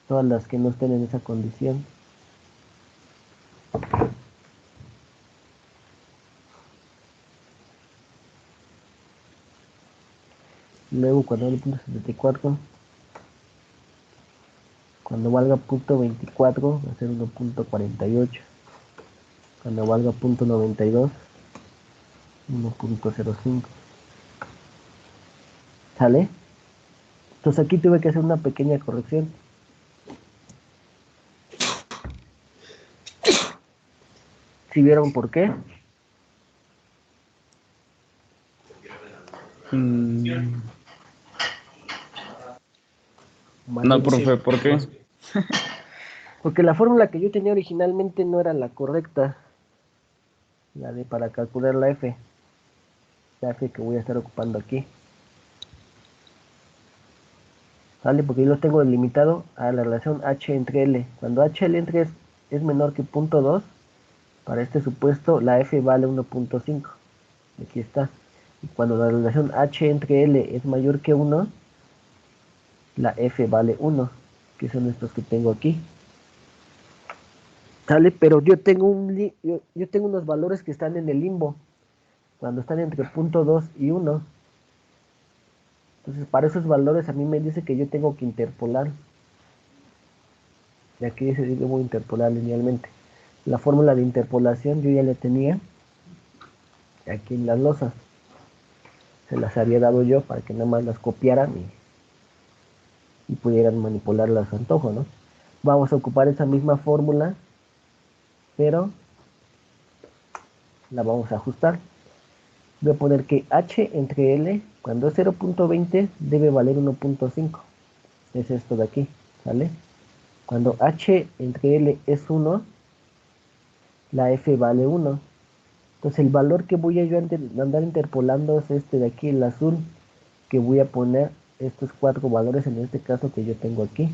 Todas las que no estén en esa condición. Luego cuando valga .74, cuando valga .24 va a ser 1.48. Cuando valga .92, 1.05. ¿Sale? Entonces aquí tuve que hacer una pequeña corrección. ¿Sí vieron por qué? No, profe, ¿por qué? Porque la fórmula que yo tenía originalmente no era la correcta. La de para calcular la F. La F que voy a estar ocupando aquí. ¿Sale? Porque yo lo tengo delimitado a la relación H entre L. Cuando HL entre es menor que 0.2, para este supuesto la F vale 1.5. Aquí está. Y cuando la relación H entre L es mayor que 1, la F vale 1, que son estos que tengo aquí. ¿Sale? Pero yo tengo yo tengo unos valores que están en el limbo, cuando están entre 0.2 y 1. Entonces, para esos valores a mí me dice que yo tengo que interpolar. Y aquí dice que voy a interpolar linealmente. La fórmula de interpolación yo ya la tenía aquí en las losas. Se las había dado yo para que nada más las copiaran y pudieran manipularlas a su antojo, ¿no? Vamos a ocupar esa misma fórmula, pero la vamos a ajustar. Voy a poner que H entre L, cuando es 0.20, debe valer 1.5. Es esto de aquí, ¿sale? Cuando H entre L es 1, la F vale 1. Entonces el valor que voy a yo andar interpolando es este de aquí, el azul, que voy a poner estos 4 valores en este caso que yo tengo aquí.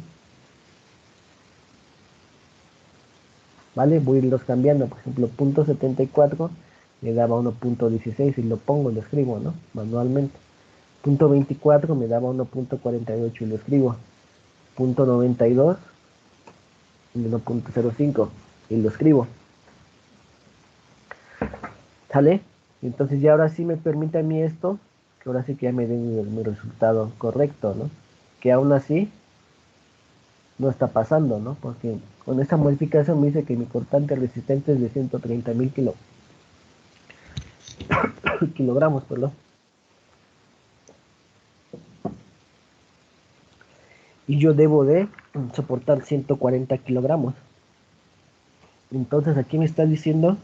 ¿Vale? Voy a irlos cambiando. Por ejemplo, .74 me daba 1.16 y lo pongo, lo escribo, ¿no? Manualmente. .24 me daba 1.48 y lo escribo. .92 y 1.05 y lo escribo. ¿Sale? Entonces ya ahora sí me permite a mí esto, que ahora sí que ya me den mi resultado correcto, ¿no? Que aún así no está pasando, ¿no? Porque con esta modificación me dice que mi cortante resistente es de 130.000 kilogramos, perdón. Y yo debo de soportar 140 kilogramos. Entonces aquí me está diciendo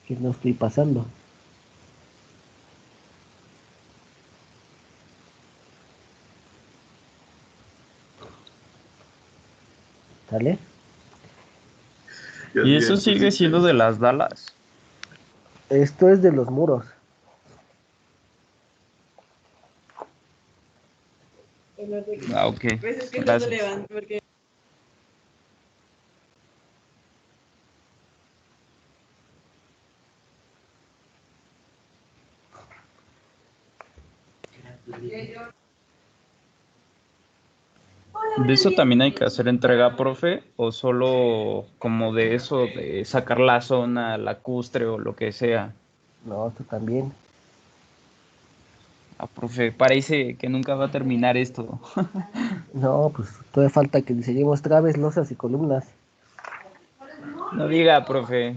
que no estoy pasando. ¿Sale? ¿Y eso sigue siendo de las Dallas? Esto es de los muros. Ah, ok. Gracias. ¿De eso también hay que hacer entrega, profe? ¿O solo como de eso, de sacar la zona, lacustre o lo que sea? No, esto también. Ah, profe, parece que nunca va a terminar esto. No, pues todavía falta que diseñemos traves, losas y columnas. No diga, profe.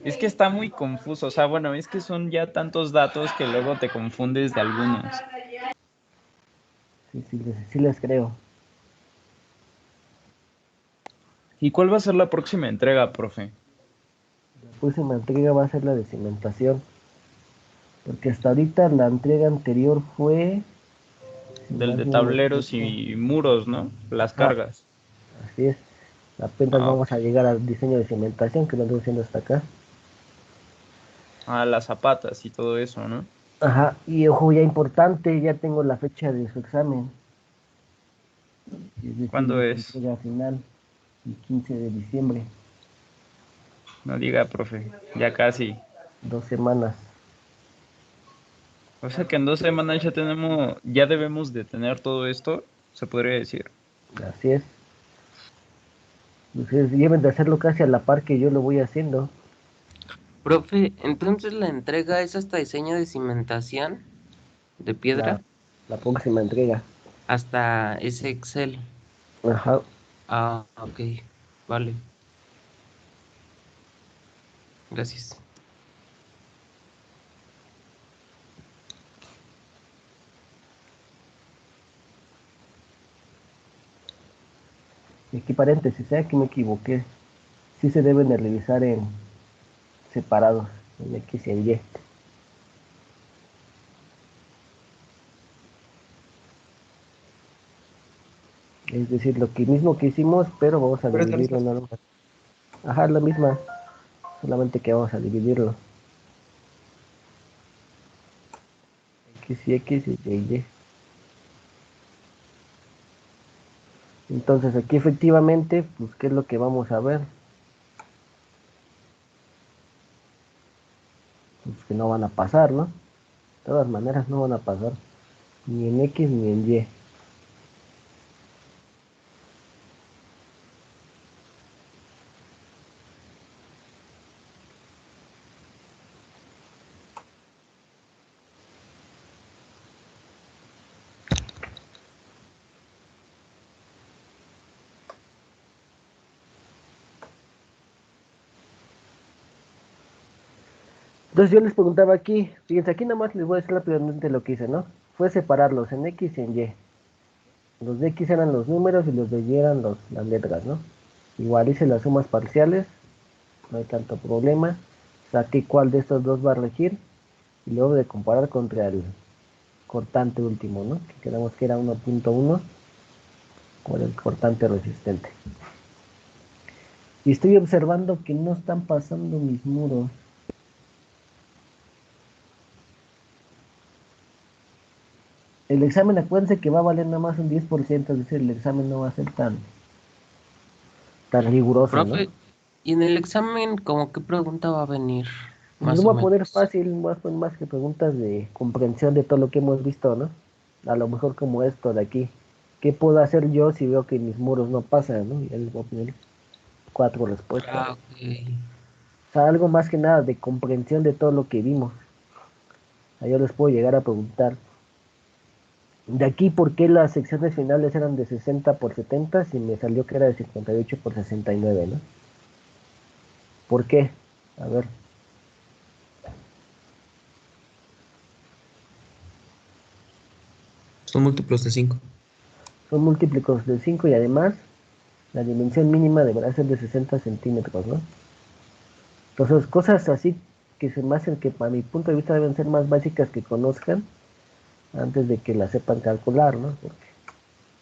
Es que está muy confuso. O sea, bueno, es que son ya tantos datos que luego te confundes de algunos. Sí, sí les creo. ¿Y cuál va a ser la próxima entrega, profe? La próxima entrega va a ser la de cimentación. Porque hasta ahorita la entrega anterior fue, si Del más de no me tableros equivoco, y muros, ¿no? Las ajá, cargas. así es. Apenas Ah, vamos ok. a llegar al diseño de cimentación que lo estoy haciendo hasta acá. a las zapatas y todo eso, ¿no? Ajá, y ojo, ya importante, ya tengo la fecha de su examen, es decir, ¿Cuándo de su es? entrega final, el 15 de diciembre, No diga, profe, ya casi. 2 semanas. O sea que en 2 semanas ya debemos de tener todo esto, se podría decir. Así es. Ustedes deben de hacerlo casi a la par que yo lo voy haciendo. Profe, entonces la entrega es hasta diseño de cimentación de La, piedra, la próxima entrega. hasta ese Excel. Ajá. Ah, ok, vale, gracias. Y aquí paréntesis, aquí me equivoqué. Sí se deben de revisar en separados, en X y en Y. Es decir, lo que mismo que hicimos, pero vamos a Pero es la dividirlo misma. nada más. Ajá, la misma, solamente que vamos a dividirlo. X y X y Y. Entonces aquí efectivamente, pues, ¿qué es lo que vamos a ver? Pues que no van a pasar, ¿no? De todas maneras no van a pasar. Ni en X ni en Y. Entonces yo les preguntaba aquí, fíjense, aquí nada más les voy a decir rápidamente lo que hice, ¿no? Fue separarlos en X y en Y. Los de X eran los números y los de Y eran las letras, ¿no? Igual hice las sumas parciales, no hay tanto problema. Saqué cuál de estos dos va a regir y luego de comparar contra el cortante último, ¿no? Que quedamos que era 1.1 con el cortante resistente. Y estoy observando que no están pasando mis muros. El examen, acuérdense que va a valer nada más un 10%, es decir, el examen no va a ser tan riguroso, ¿no? Profe, ¿y en el examen como qué pregunta va a venir? Pues lo Más o voy a poner menos. fácil, voy a poner más que preguntas de comprensión de todo lo que hemos visto, ¿no? A lo mejor como esto de aquí. ¿Qué puedo hacer yo si veo que mis muros no pasan, ¿no? Y ahí les voy a poner 4 respuestas. Ah, ok. O sea, algo más que nada de comprensión de todo lo que vimos. Ahí yo les puedo llegar a preguntar. De aquí, ¿por qué las secciones finales eran de 60 por 70 si me salió que era de 58 por 69, ¿no? ¿Por qué? A ver. Son múltiplos de 5. Son múltiplos de 5 y además la dimensión mínima deberá ser de 60 centímetros, ¿no? Entonces, cosas así que se me hacen que para mi punto de vista deben ser más básicas que conozcan antes de que las sepan calcular, ¿no? Porque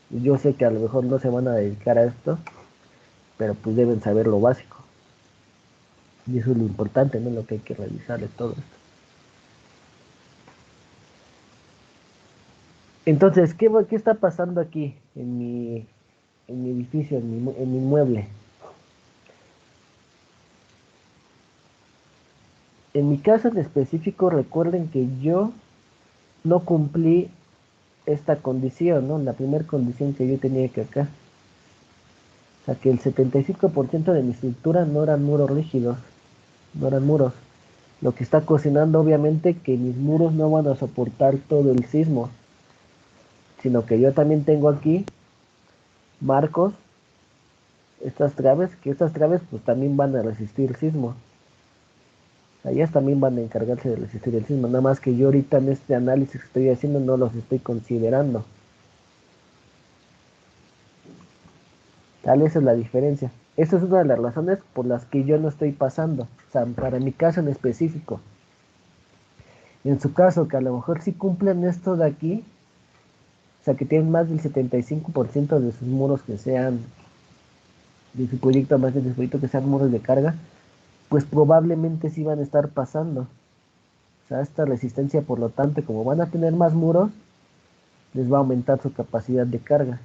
yo sé que a lo mejor no se van a dedicar a esto, pero pues deben saber lo básico. Y eso es lo importante, ¿no? Lo que hay que revisar de todo esto. Entonces, ¿qué está pasando aquí en mi edificio, en mi inmueble? En mi caso en específico, recuerden que yo no cumplí esta condición, ¿no? La primera condición que yo tenía que acá. O sea, que el 75% de mi estructura no eran muros rígidos, no eran muros. Lo que está cocinando, obviamente, que mis muros no van a soportar todo el sismo, sino que yo también tengo aquí marcos, que estas traves pues también van a resistir sismo. Ellas también van a encargarse de resistir el sismo, nada más que yo ahorita en este análisis que estoy haciendo no los estoy considerando. Tal esa es la diferencia. Esa es una de las razones por las que yo no estoy pasando. O sea, para mi caso en específico. En su caso, que a lo mejor sí cumplen esto de aquí, o sea, que tienen más del 75% de sus muros que sean, de su proyecto, más de su proyecto que sean muros de carga, pues probablemente sí van a estar pasando. sea, esta resistencia, por lo tanto, como van a tener más muros, les va a aumentar su capacidad de carga.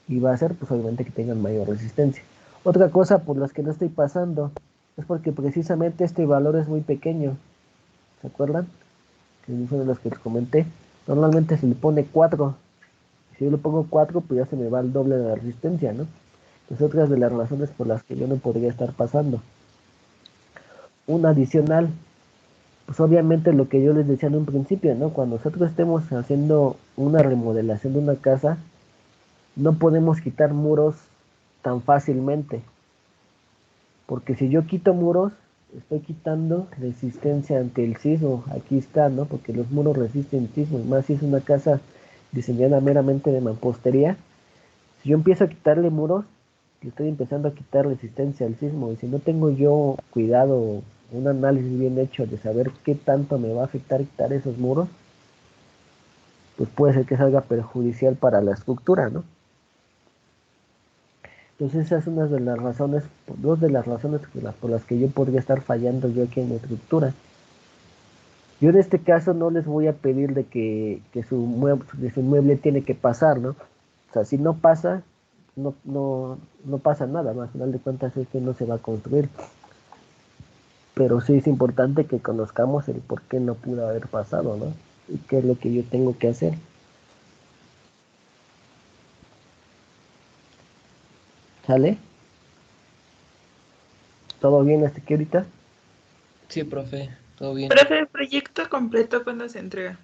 Y va a hacer, pues obviamente, que tengan mayor resistencia. Otra cosa por las que no estoy pasando es porque precisamente este valor es muy pequeño. ¿Se acuerdan? Que fue de los que les comenté. Normalmente se le pone 4. Si yo le pongo 4, pues ya se me va el doble de la resistencia, ¿no? Es otra de las razones por las que yo no podría estar pasando. Una adicional, pues obviamente lo que yo les decía en un principio, ¿no? Cuando nosotros estemos haciendo una remodelación de una casa, no podemos quitar muros tan fácilmente. Porque si yo quito muros, estoy quitando resistencia ante el sismo. Aquí está, ¿no? Porque los muros resisten sismo. Y más si es una casa diseñada meramente de mampostería. Si yo empiezo a quitarle muros, le estoy empezando a quitar resistencia al sismo. Y si no tengo yo cuidado, un análisis bien hecho de saber qué tanto me va a afectar quitar esos muros, pues puede ser que salga perjudicial para la estructura, ¿no? Entonces esa es una de las razones, dos de las razones por las que yo podría estar fallando yo aquí en mi estructura. Yo en este caso no les voy a pedir que su mueble tiene que pasar, ¿no? O sea, si no pasa, no pasa nada, ¿no? Al final de cuentas es que no se va a construir. Pero sí es importante que conozcamos el por qué no pudo haber pasado, ¿no? Y qué es lo que yo tengo que hacer. ¿Sale? ¿Todo bien hasta aquí ahorita? Sí, profe, todo bien. Profe, el proyecto completo, ¿cuándo se entrega?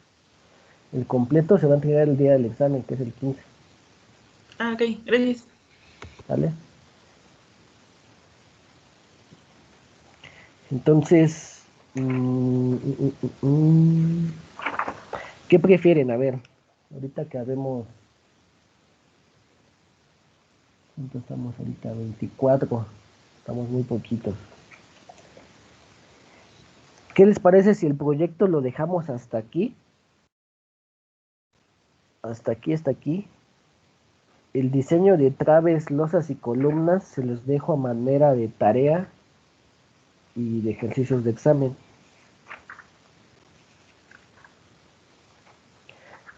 El completo se va a entregar el día del examen, que es el 15. Ah, ok, gracias. ¿Sale? Entonces, ¿qué prefieren? A ver, ahorita que habemos, ¿cuánto estamos ahorita? 24, estamos muy poquitos. ¿Qué les parece si el proyecto lo dejamos hasta aquí? Hasta aquí, hasta aquí. El diseño de traves, losas y columnas se los dejo a manera de tarea y de ejercicios de examen.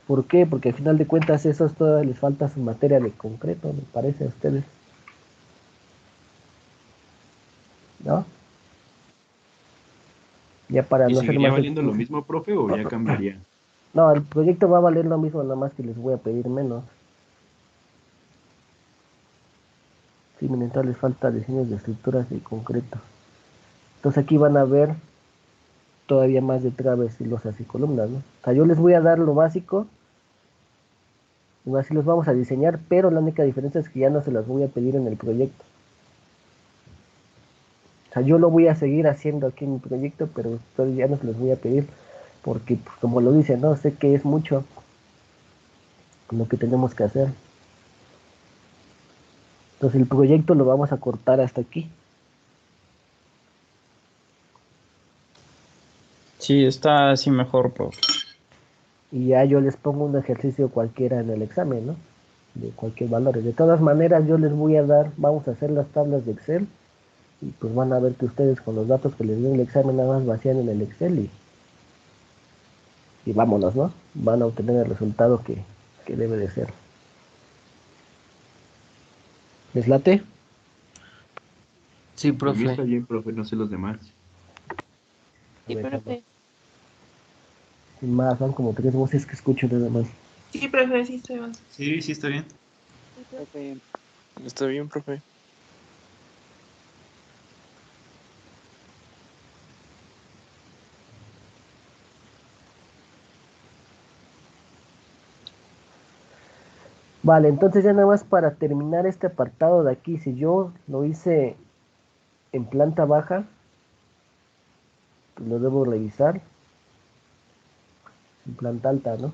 ¿Por qué? Porque al final de cuentas esos todavía les falta su materia de concreto, me parece a ustedes, ¿no? Ya para ¿Y no ser seguiría más valiendo lo exigente. mismo, profe, o ya cambiaría? No, el proyecto va a valer lo mismo, nada más que les voy a pedir menos. Sí, mientras les falta diseños de estructuras de concreto. Entonces aquí van a ver todavía más de traves y losas y columnas, ¿no? O sea, yo les voy a dar lo básico, y así los vamos a diseñar, pero la única diferencia es que ya no se las voy a pedir en el proyecto. O sea, yo lo voy a seguir haciendo aquí en mi proyecto, pero ustedes ya no se los voy a pedir, porque pues, como lo dicen, ¿no? Sé que es mucho lo que tenemos que hacer. Entonces el proyecto lo vamos a cortar hasta aquí. Sí, está así mejor, profe. Y ya yo les pongo un ejercicio cualquiera en el examen, ¿no? De cualquier valor. De todas maneras, yo les voy a dar, vamos a hacer las tablas de Excel y pues van a ver que ustedes con los datos que les dio el examen nada más vacían en el Excel y vámonos, ¿no? Van a obtener el resultado que debe de ser. ¿Les late? Sí, Por mí está profe. bien, profe, no sé los demás. A Sí, ver, profe. sin más, van como tres voces que escucho nada más. Sí, profe, sí, estoy bien. Sí, sí, está bien. Sí, profe. Profe, está bien, profe. Vale, entonces ya nada más para terminar este apartado de aquí, si yo lo hice en planta baja, pues lo debo revisar en planta alta, ¿no?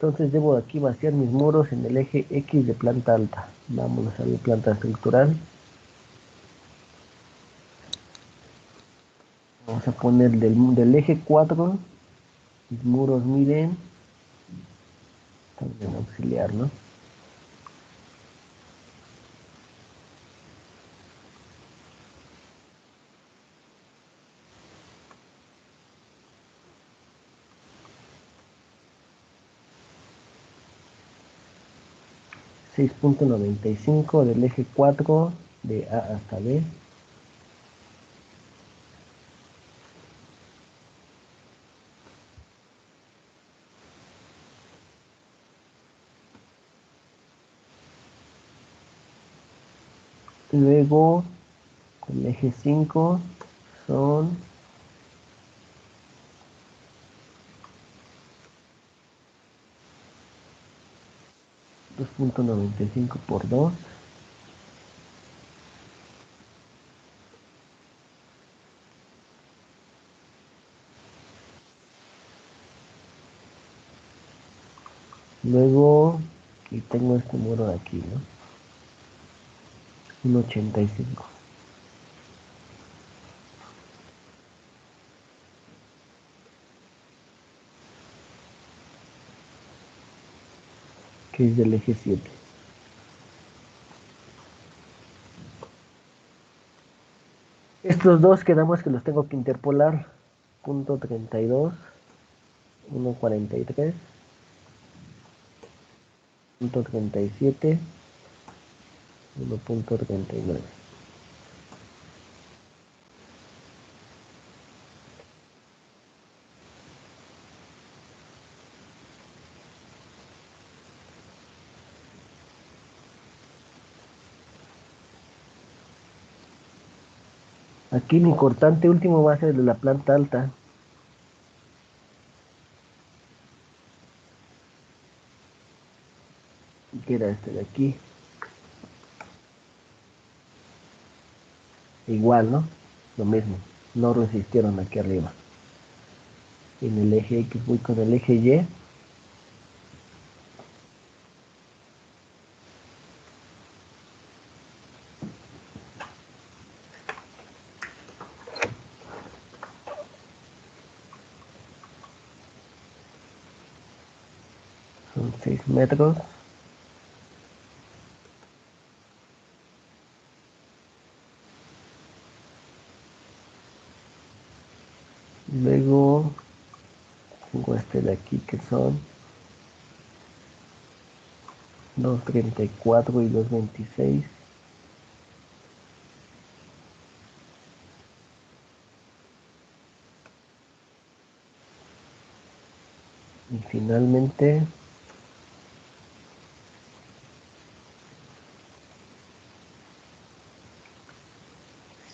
Entonces debo aquí vaciar mis muros en el eje X de planta alta. Vámonos a la planta estructural. Vamos a poner del eje 4. Mis muros miden. También auxiliar, ¿no? .95 del eje 4 de A hasta B. Luego el eje 5 son 2.95 por 2. Luego aquí tengo este muro de aquí, ¿no? 1.85. Que es del eje 7. Estos dos quedamos que los tengo que interpolar. Punto 32, 1.43, punto 37, 1.39. Aquí mi cortante último va a ser de la planta alta. Que era este de aquí. Igual, ¿no? Lo mismo. No resistieron aquí arriba. En el eje X voy con el eje Y. Son 6 metros. Luego tengo este de aquí que son 2.34 y 2.26. Y finalmente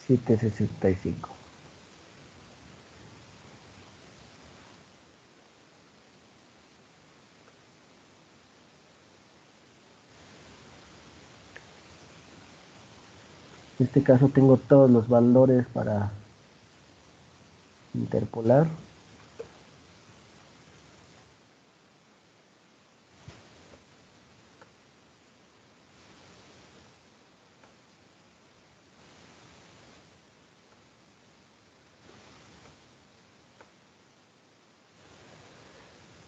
$7.65. En este caso tengo todos los valores para interpolar.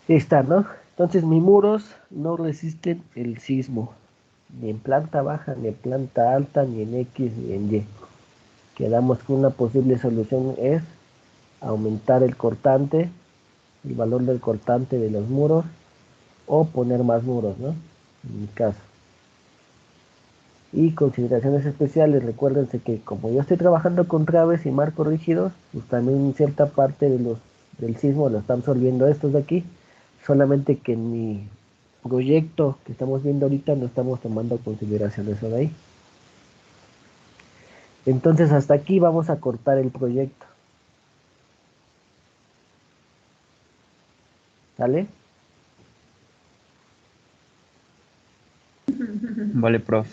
Ahí está, ¿no? Entonces mis muros no resisten el sismo, ni en planta baja, ni en planta alta, ni en X, ni en Y. Quedamos que una posible solución es aumentar el cortante, el valor del cortante de los muros, o poner más muros, ¿no? En mi caso. Y consideraciones especiales, recuérdense que como yo estoy trabajando con traves y marcos rígidos, pues también cierta parte del sismo lo están absorbiendo estos de aquí, solamente que en mi proyecto que estamos viendo ahorita no estamos tomando consideración eso de ahí. Entonces hasta aquí vamos a cortar el proyecto. ¿Sale? Vale, prof.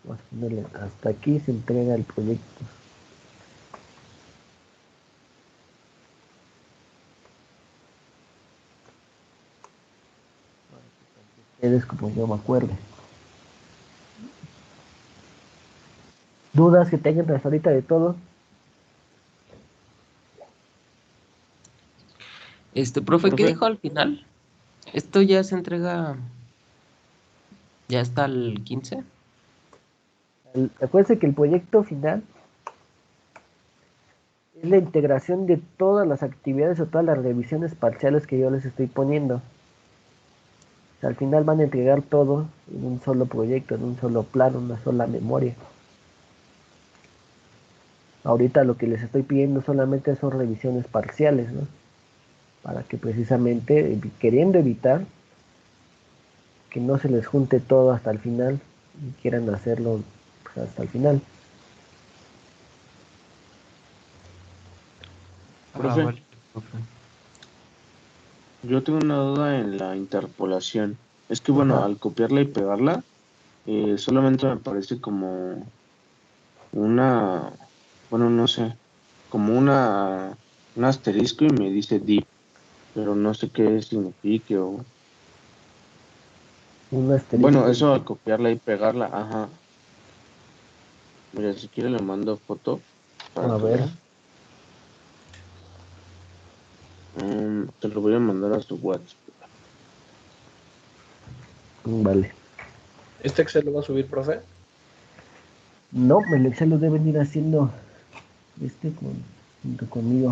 Vamos a ponerle hasta aquí se entrega el proyecto. Es como yo me acuerdo. ¿Dudas que tengan hasta ahorita de todo? Profe, ¿qué Profe, dijo al final? ¿Esto ya se entrega ya hasta el 15? Acuérdense que el proyecto final es la integración de todas las actividades o todas las revisiones parciales que yo les estoy poniendo. O sea, al final van a entregar todo en un solo proyecto, en un solo plano, una sola memoria. Ahorita lo que les estoy pidiendo solamente son revisiones parciales, ¿no? Para que precisamente, queriendo evitar que no se les junte todo hasta el final y quieran hacerlo pues, hasta el final. profe, Vale, profe. yo tengo una duda en la interpolación. Es que, bueno, Ajá. al copiarla y pegarla, solamente me parece como una, bueno, no sé, como un asterisco y me dice div, pero no sé qué signifique o... Un Bueno, asterisco. eso al copiarla y pegarla, ajá. Mira, si quiere le mando foto para A que ver, vean. Te lo voy a mandar a su WhatsApp. vale. ¿Este Excel lo va a subir, profe? No, el Excel lo deben ir haciendo junto conmigo.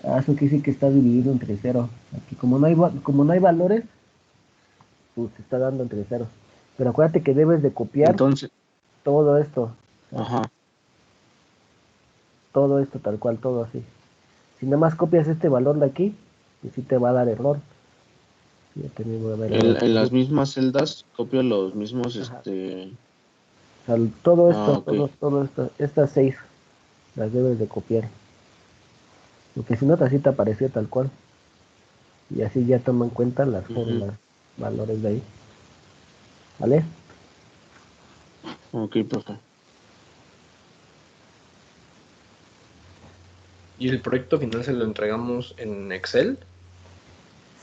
Ah, eso quiere decir que está dividido entre cero. Aquí como no hay valores, pues se está dando entre cero. Pero acuérdate que debes de copiar Entonces, todo esto. O sea, ajá. todo esto tal cual, todo así. Si nada más copias este valor de aquí, pues sí te va a dar error. Ya también voy a ver ahora. En las mismas celdas copio los mismos, Ajá. O sea, todo esto, ok. todo esto, estas 6 las debes de copiar. Porque si no, así te apareció tal cual. Y así ya toma en cuenta las Ujú, fórmulas, valores de ahí. ¿Vale? ok, profe. ¿Y el proyecto final se lo entregamos en Excel?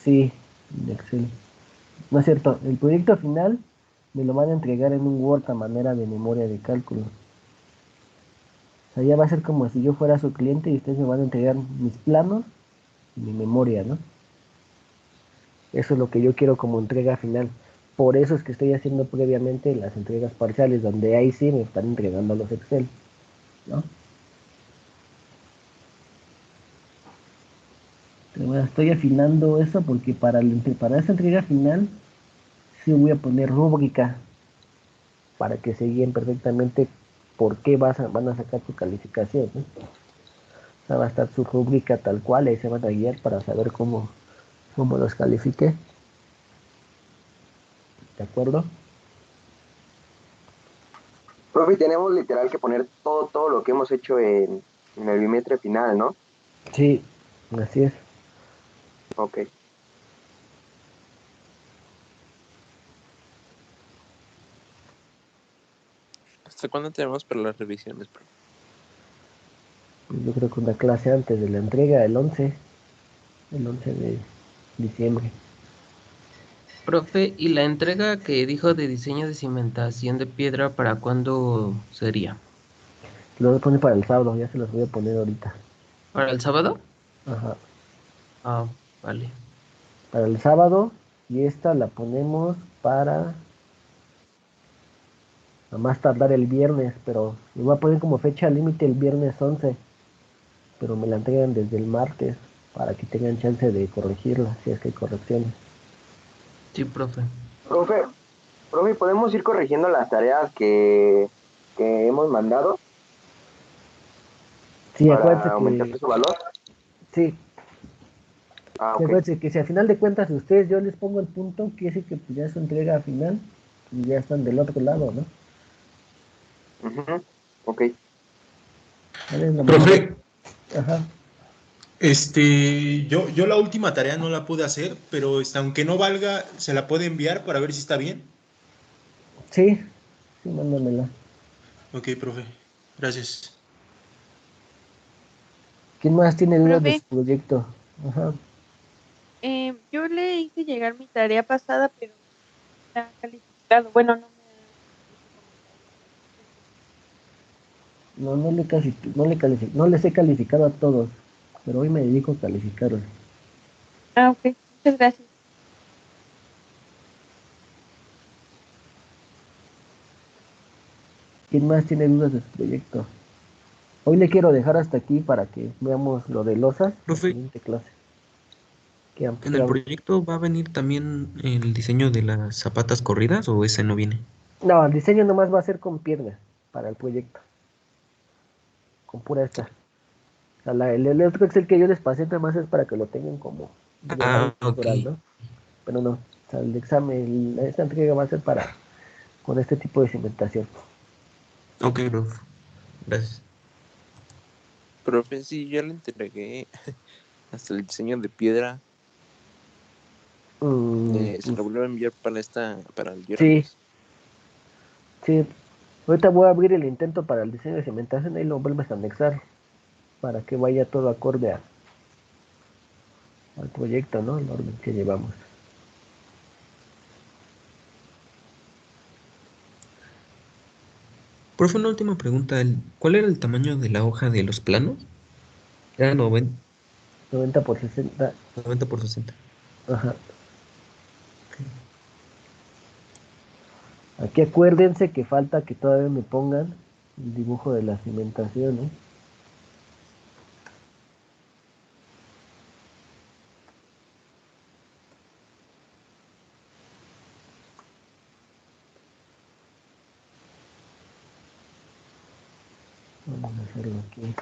Sí, en Excel. No es cierto, el proyecto final me lo van a entregar en un Word a manera de memoria de cálculo. O sea, ya va a ser como si yo fuera su cliente y ustedes me van a entregar mis planos y mi memoria, ¿no? Eso es lo que yo quiero como entrega final. Por eso es que estoy haciendo previamente las entregas parciales, donde ahí sí me están entregando los Excel, ¿no? Pero bueno, estoy afinando eso porque para esa entrega final sí voy a poner rúbrica para que se guíen perfectamente por qué van a sacar su calificación, ¿no? O sea, va a estar su rúbrica tal cual, ahí se van a guiar para saber cómo los califique, ¿de acuerdo? Profe, tenemos literal que poner todo lo que hemos hecho en el bimestre final, ¿no? Sí, así es. Ok. ¿Hasta cuándo tenemos para las revisiones, profe? Yo creo que una clase antes de la entrega, el 11 de diciembre. Profe, ¿y la entrega que dijo de diseño de cimentación de piedra para cuándo sería? Lo voy a poner para el sábado, ya se los voy a poner ahorita. ¿Para el sábado? Ajá. Ah, vale. Para el sábado y esta la ponemos para a más tardar el viernes, pero le voy a poner como fecha límite el viernes 11, pero me la entregan desde el martes para que tengan chance de corregirla, si es que hay correcciones. Sí, profe. Profe, profe, ¿podemos ir corrigiendo las tareas que hemos mandado Sí, acuérdense para aumentar que, su valor? sí, Ah, sí, ok. acuérdense que si al final de cuentas ustedes yo les pongo el punto, quiere decir que pues, ya su entrega final y ya están del otro lado, ¿no? Ujú, ok. ¿Vale? Nomás no Profe, ajá. yo la última tarea no la pude hacer, pero aunque no valga, se la puede enviar para ver si está bien. Sí, sí, mándamela. Ok, profe. Gracias. ¿Quién más tiene dudas de Profe, su proyecto? Ajá. Yo le hice llegar mi tarea pasada, pero no me ha calificado. Bueno, no me ha hecho comentarios al respecto. No, no les he calificado a todos, pero hoy me dedico a calificarlos. Ah, ok. Muchas gracias. ¿Quién más tiene dudas de su proyecto? Hoy le quiero dejar hasta aquí para que veamos lo de losas la Profe, siguiente clase. ¿Qué, ¿en qué el hago? proyecto va a venir también el diseño de las zapatas corridas o ese no viene? No, el diseño nomás va a ser con piernas para el proyecto, con pura esta. O sea, el otro Excel que yo les pasé nada más es para que lo tengan como diagrama Ah, ok. estructural, ¿no? Pero no, o sea, el examen, esta entrega va a ser para con este tipo de cimentación. Ok, profe. Gracias. Profe, sí, ya le entregué hasta el diseño de piedra. Se Pues lo vuelvo a enviar para el sí, viernes. sí. Ahorita voy a abrir el intento para el diseño de cimentación y lo vuelves a anexar para que vaya todo acorde al proyecto, ¿no? El orden que llevamos. Profe, una última pregunta. ¿Cuál era el tamaño de la hoja de los planos? Era 90 por 60. 90 por 60. Ajá. Aquí acuérdense que falta que todavía me pongan el dibujo de las cimentaciones. Vamos a hacerlo aquí.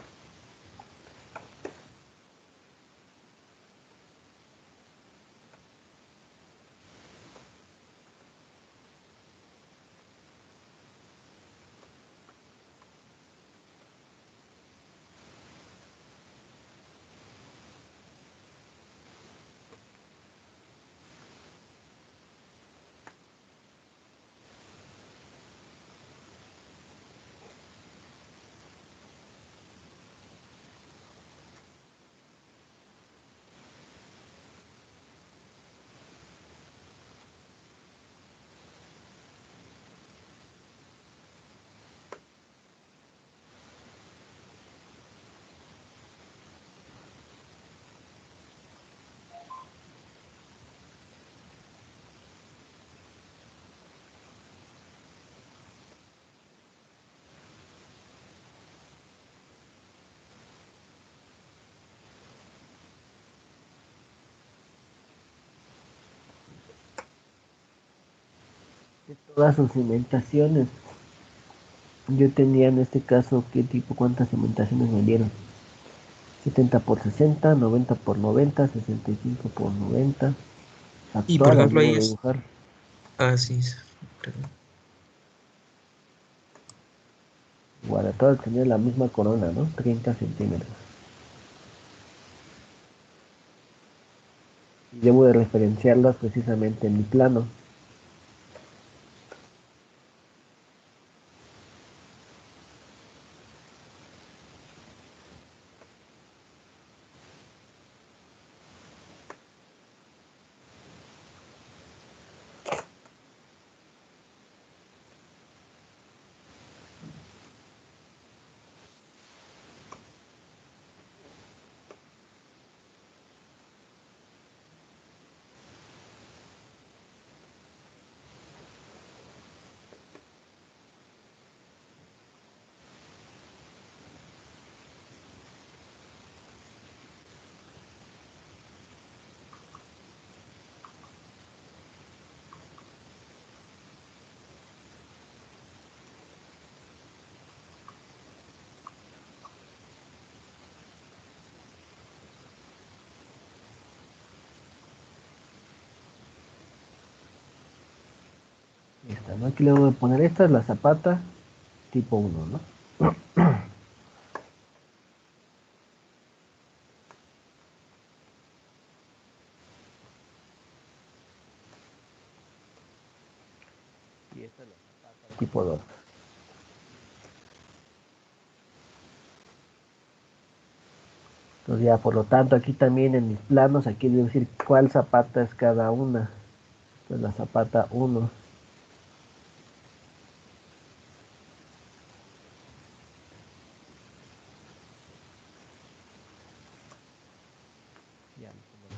De todas sus cimentaciones. Yo tenía en este caso, ¿qué tipo, cuántas cimentaciones me dieron? 70 por 60, 90 por 90, 65 por 90. A Y por todas las ejemplo, debo ahí es. dibujar. Ah, sí. Perdón. Igual a todas tenían la misma corona, ¿no? 30 centímetros. Y debo de referenciarlas precisamente en mi plano. Esta, ¿no? Aquí le voy a poner esta, es la zapata tipo 1, ¿no? Y esta es la zapata tipo 2. Entonces ya, por lo tanto, aquí también en mis planos, aquí debo decir cuál zapata es cada una. Entonces la zapata uno.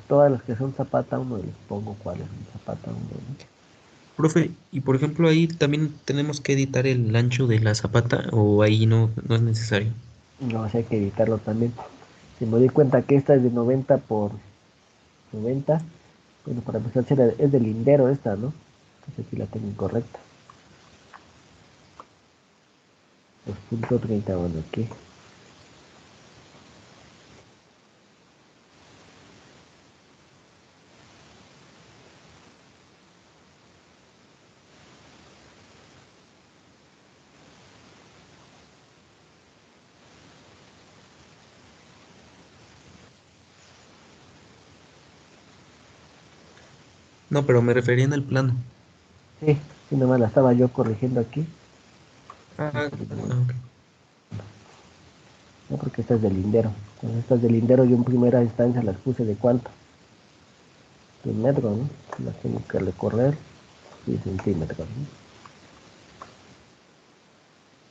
Todas las que son zapata uno les pongo cuál es mi zapata uno, ¿no? Profe, y por ejemplo ahí también tenemos que editar el ancho de la zapata o ahí no es necesario. No, o sea, hay que editarlo también. Si me doy cuenta que esta es de 90 por 90, bueno, para empezar es de lindero esta, ¿no? Entonces aquí la tengo incorrecta. 2.30, bueno, aquí. No, pero me refería en el plano. Sí, sí, nomás la estaba yo corrigiendo aquí. Ok. No, porque esta es de lindero. Entonces estas de lindero yo en primera instancia las puse de cuánto. De un metro, ¿no? Las tengo que recorrer 10 centímetros, ¿no?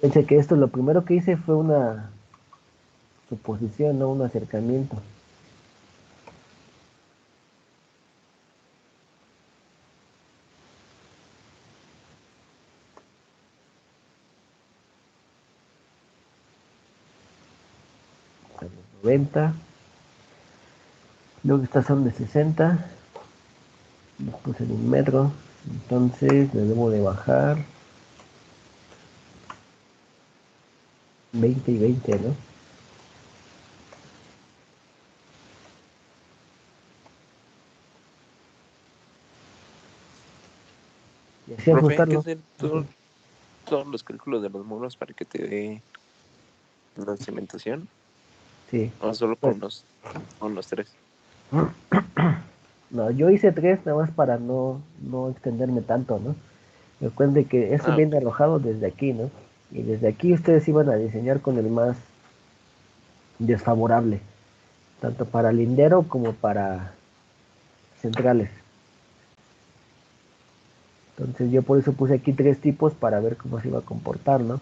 Pensé que esto lo primero que hice fue una suposición, no un acercamiento. A los 90. Luego estas son de 60. Las puse de un metro. Entonces le debo de bajar 20 y 20, ¿no? Y así Profe, hay que ajustarlo. hacer todos los cálculos de los muros para que te dé la cimentación. Sí. O solo Pues, con los tres. no, yo hice tres nada más para no extenderme tanto, ¿no? Recuerden que esto Ah, viene ok. arrojado desde aquí, ¿no? Y desde aquí ustedes iban a diseñar con el más desfavorable, tanto para lindero como para centrales. Entonces yo por eso puse aquí tres tipos para ver cómo se iba a comportar, ¿no?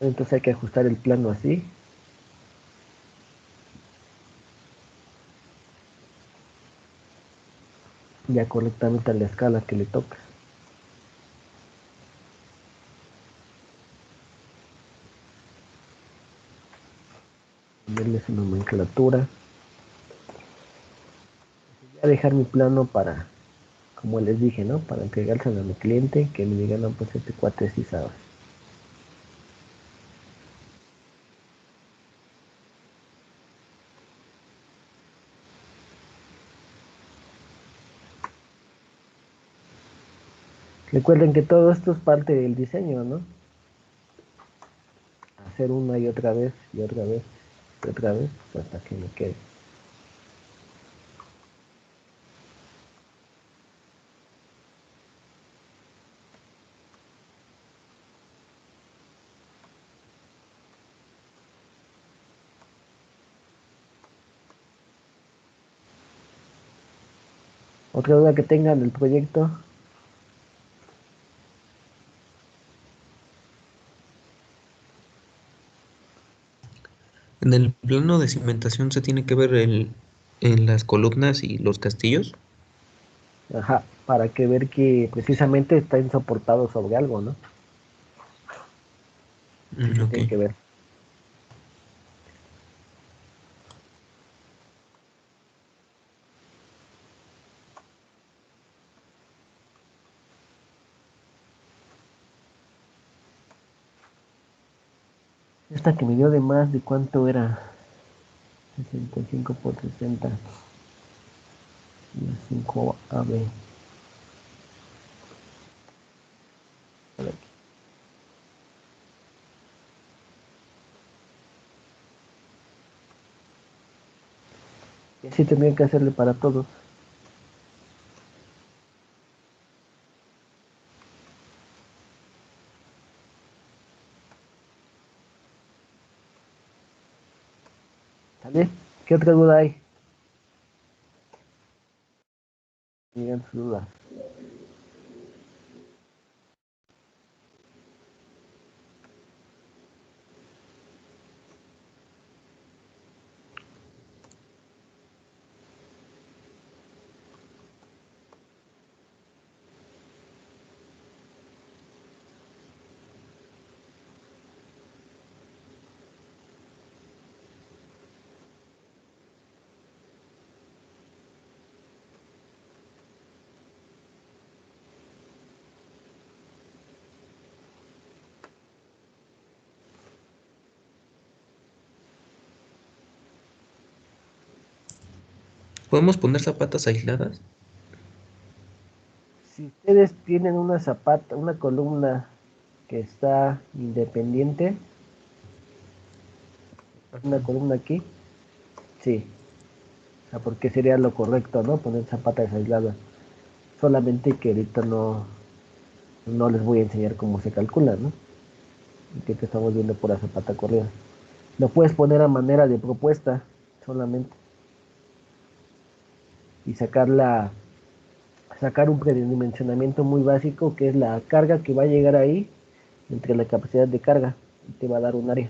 Entonces hay que ajustar el plano así. Ya correctamente a la escala que le toca. Ponerle su nomenclatura. Ya dejar mi plano para, como les dije, ¿no? Para entregárselo a mi cliente, que me digan, no, pues este cuate sí sabe. Recuerden que todo esto es parte del diseño, ¿no? Hacer una y otra vez, y otra vez, y otra vez, hasta que me quede. Otra duda que tengan del proyecto. En el plano de cimentación se tiene que ver en las columnas y los castillos. Ajá, para que ver que precisamente está soportado sobre algo, ¿no? Sí se Ok. tiene que ver. Esta que me dio de más, ¿de cuánto era? 65 por 60. 5 AB. Y así tendría que hacerle para todos. ¿Sale? ¿Qué otra duda hay? Digan sus dudas. ¿Podemos poner zapatas aisladas? Si ustedes tienen una zapata, una columna que está independiente, una columna aquí, sí. O sea, porque sería lo correcto, ¿no? Poner zapatas aisladas. Solamente que ahorita no les voy a enseñar cómo se calcula, ¿no? Y que estamos viendo por la zapata corrida. Lo puedes poner a manera de propuesta solamente y sacar un predimensionamiento muy básico que es la carga que va a llegar ahí entre la capacidad de carga y te va a dar un área.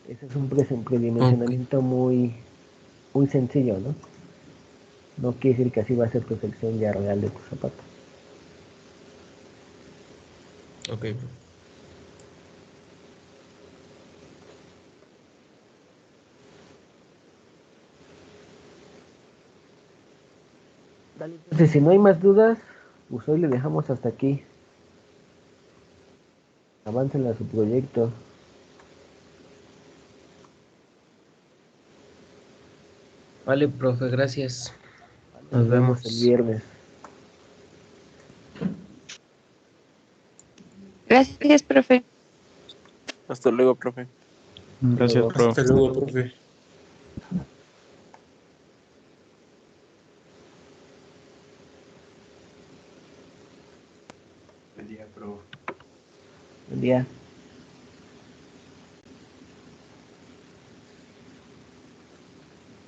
Ese es un predimensionamiento muy sencillo, ¿no? No quiere decir que así va a ser tu sección ya real de tu zapato. Ok. Dale, entonces, si no hay más dudas, pues hoy le dejamos hasta aquí. Avancen a su proyecto. Vale, profe, gracias. Nos vemos el viernes. Gracias, profe. Hasta luego, profe. Gracias, profe. Hasta luego, profe. Buen día, profe. Buen día.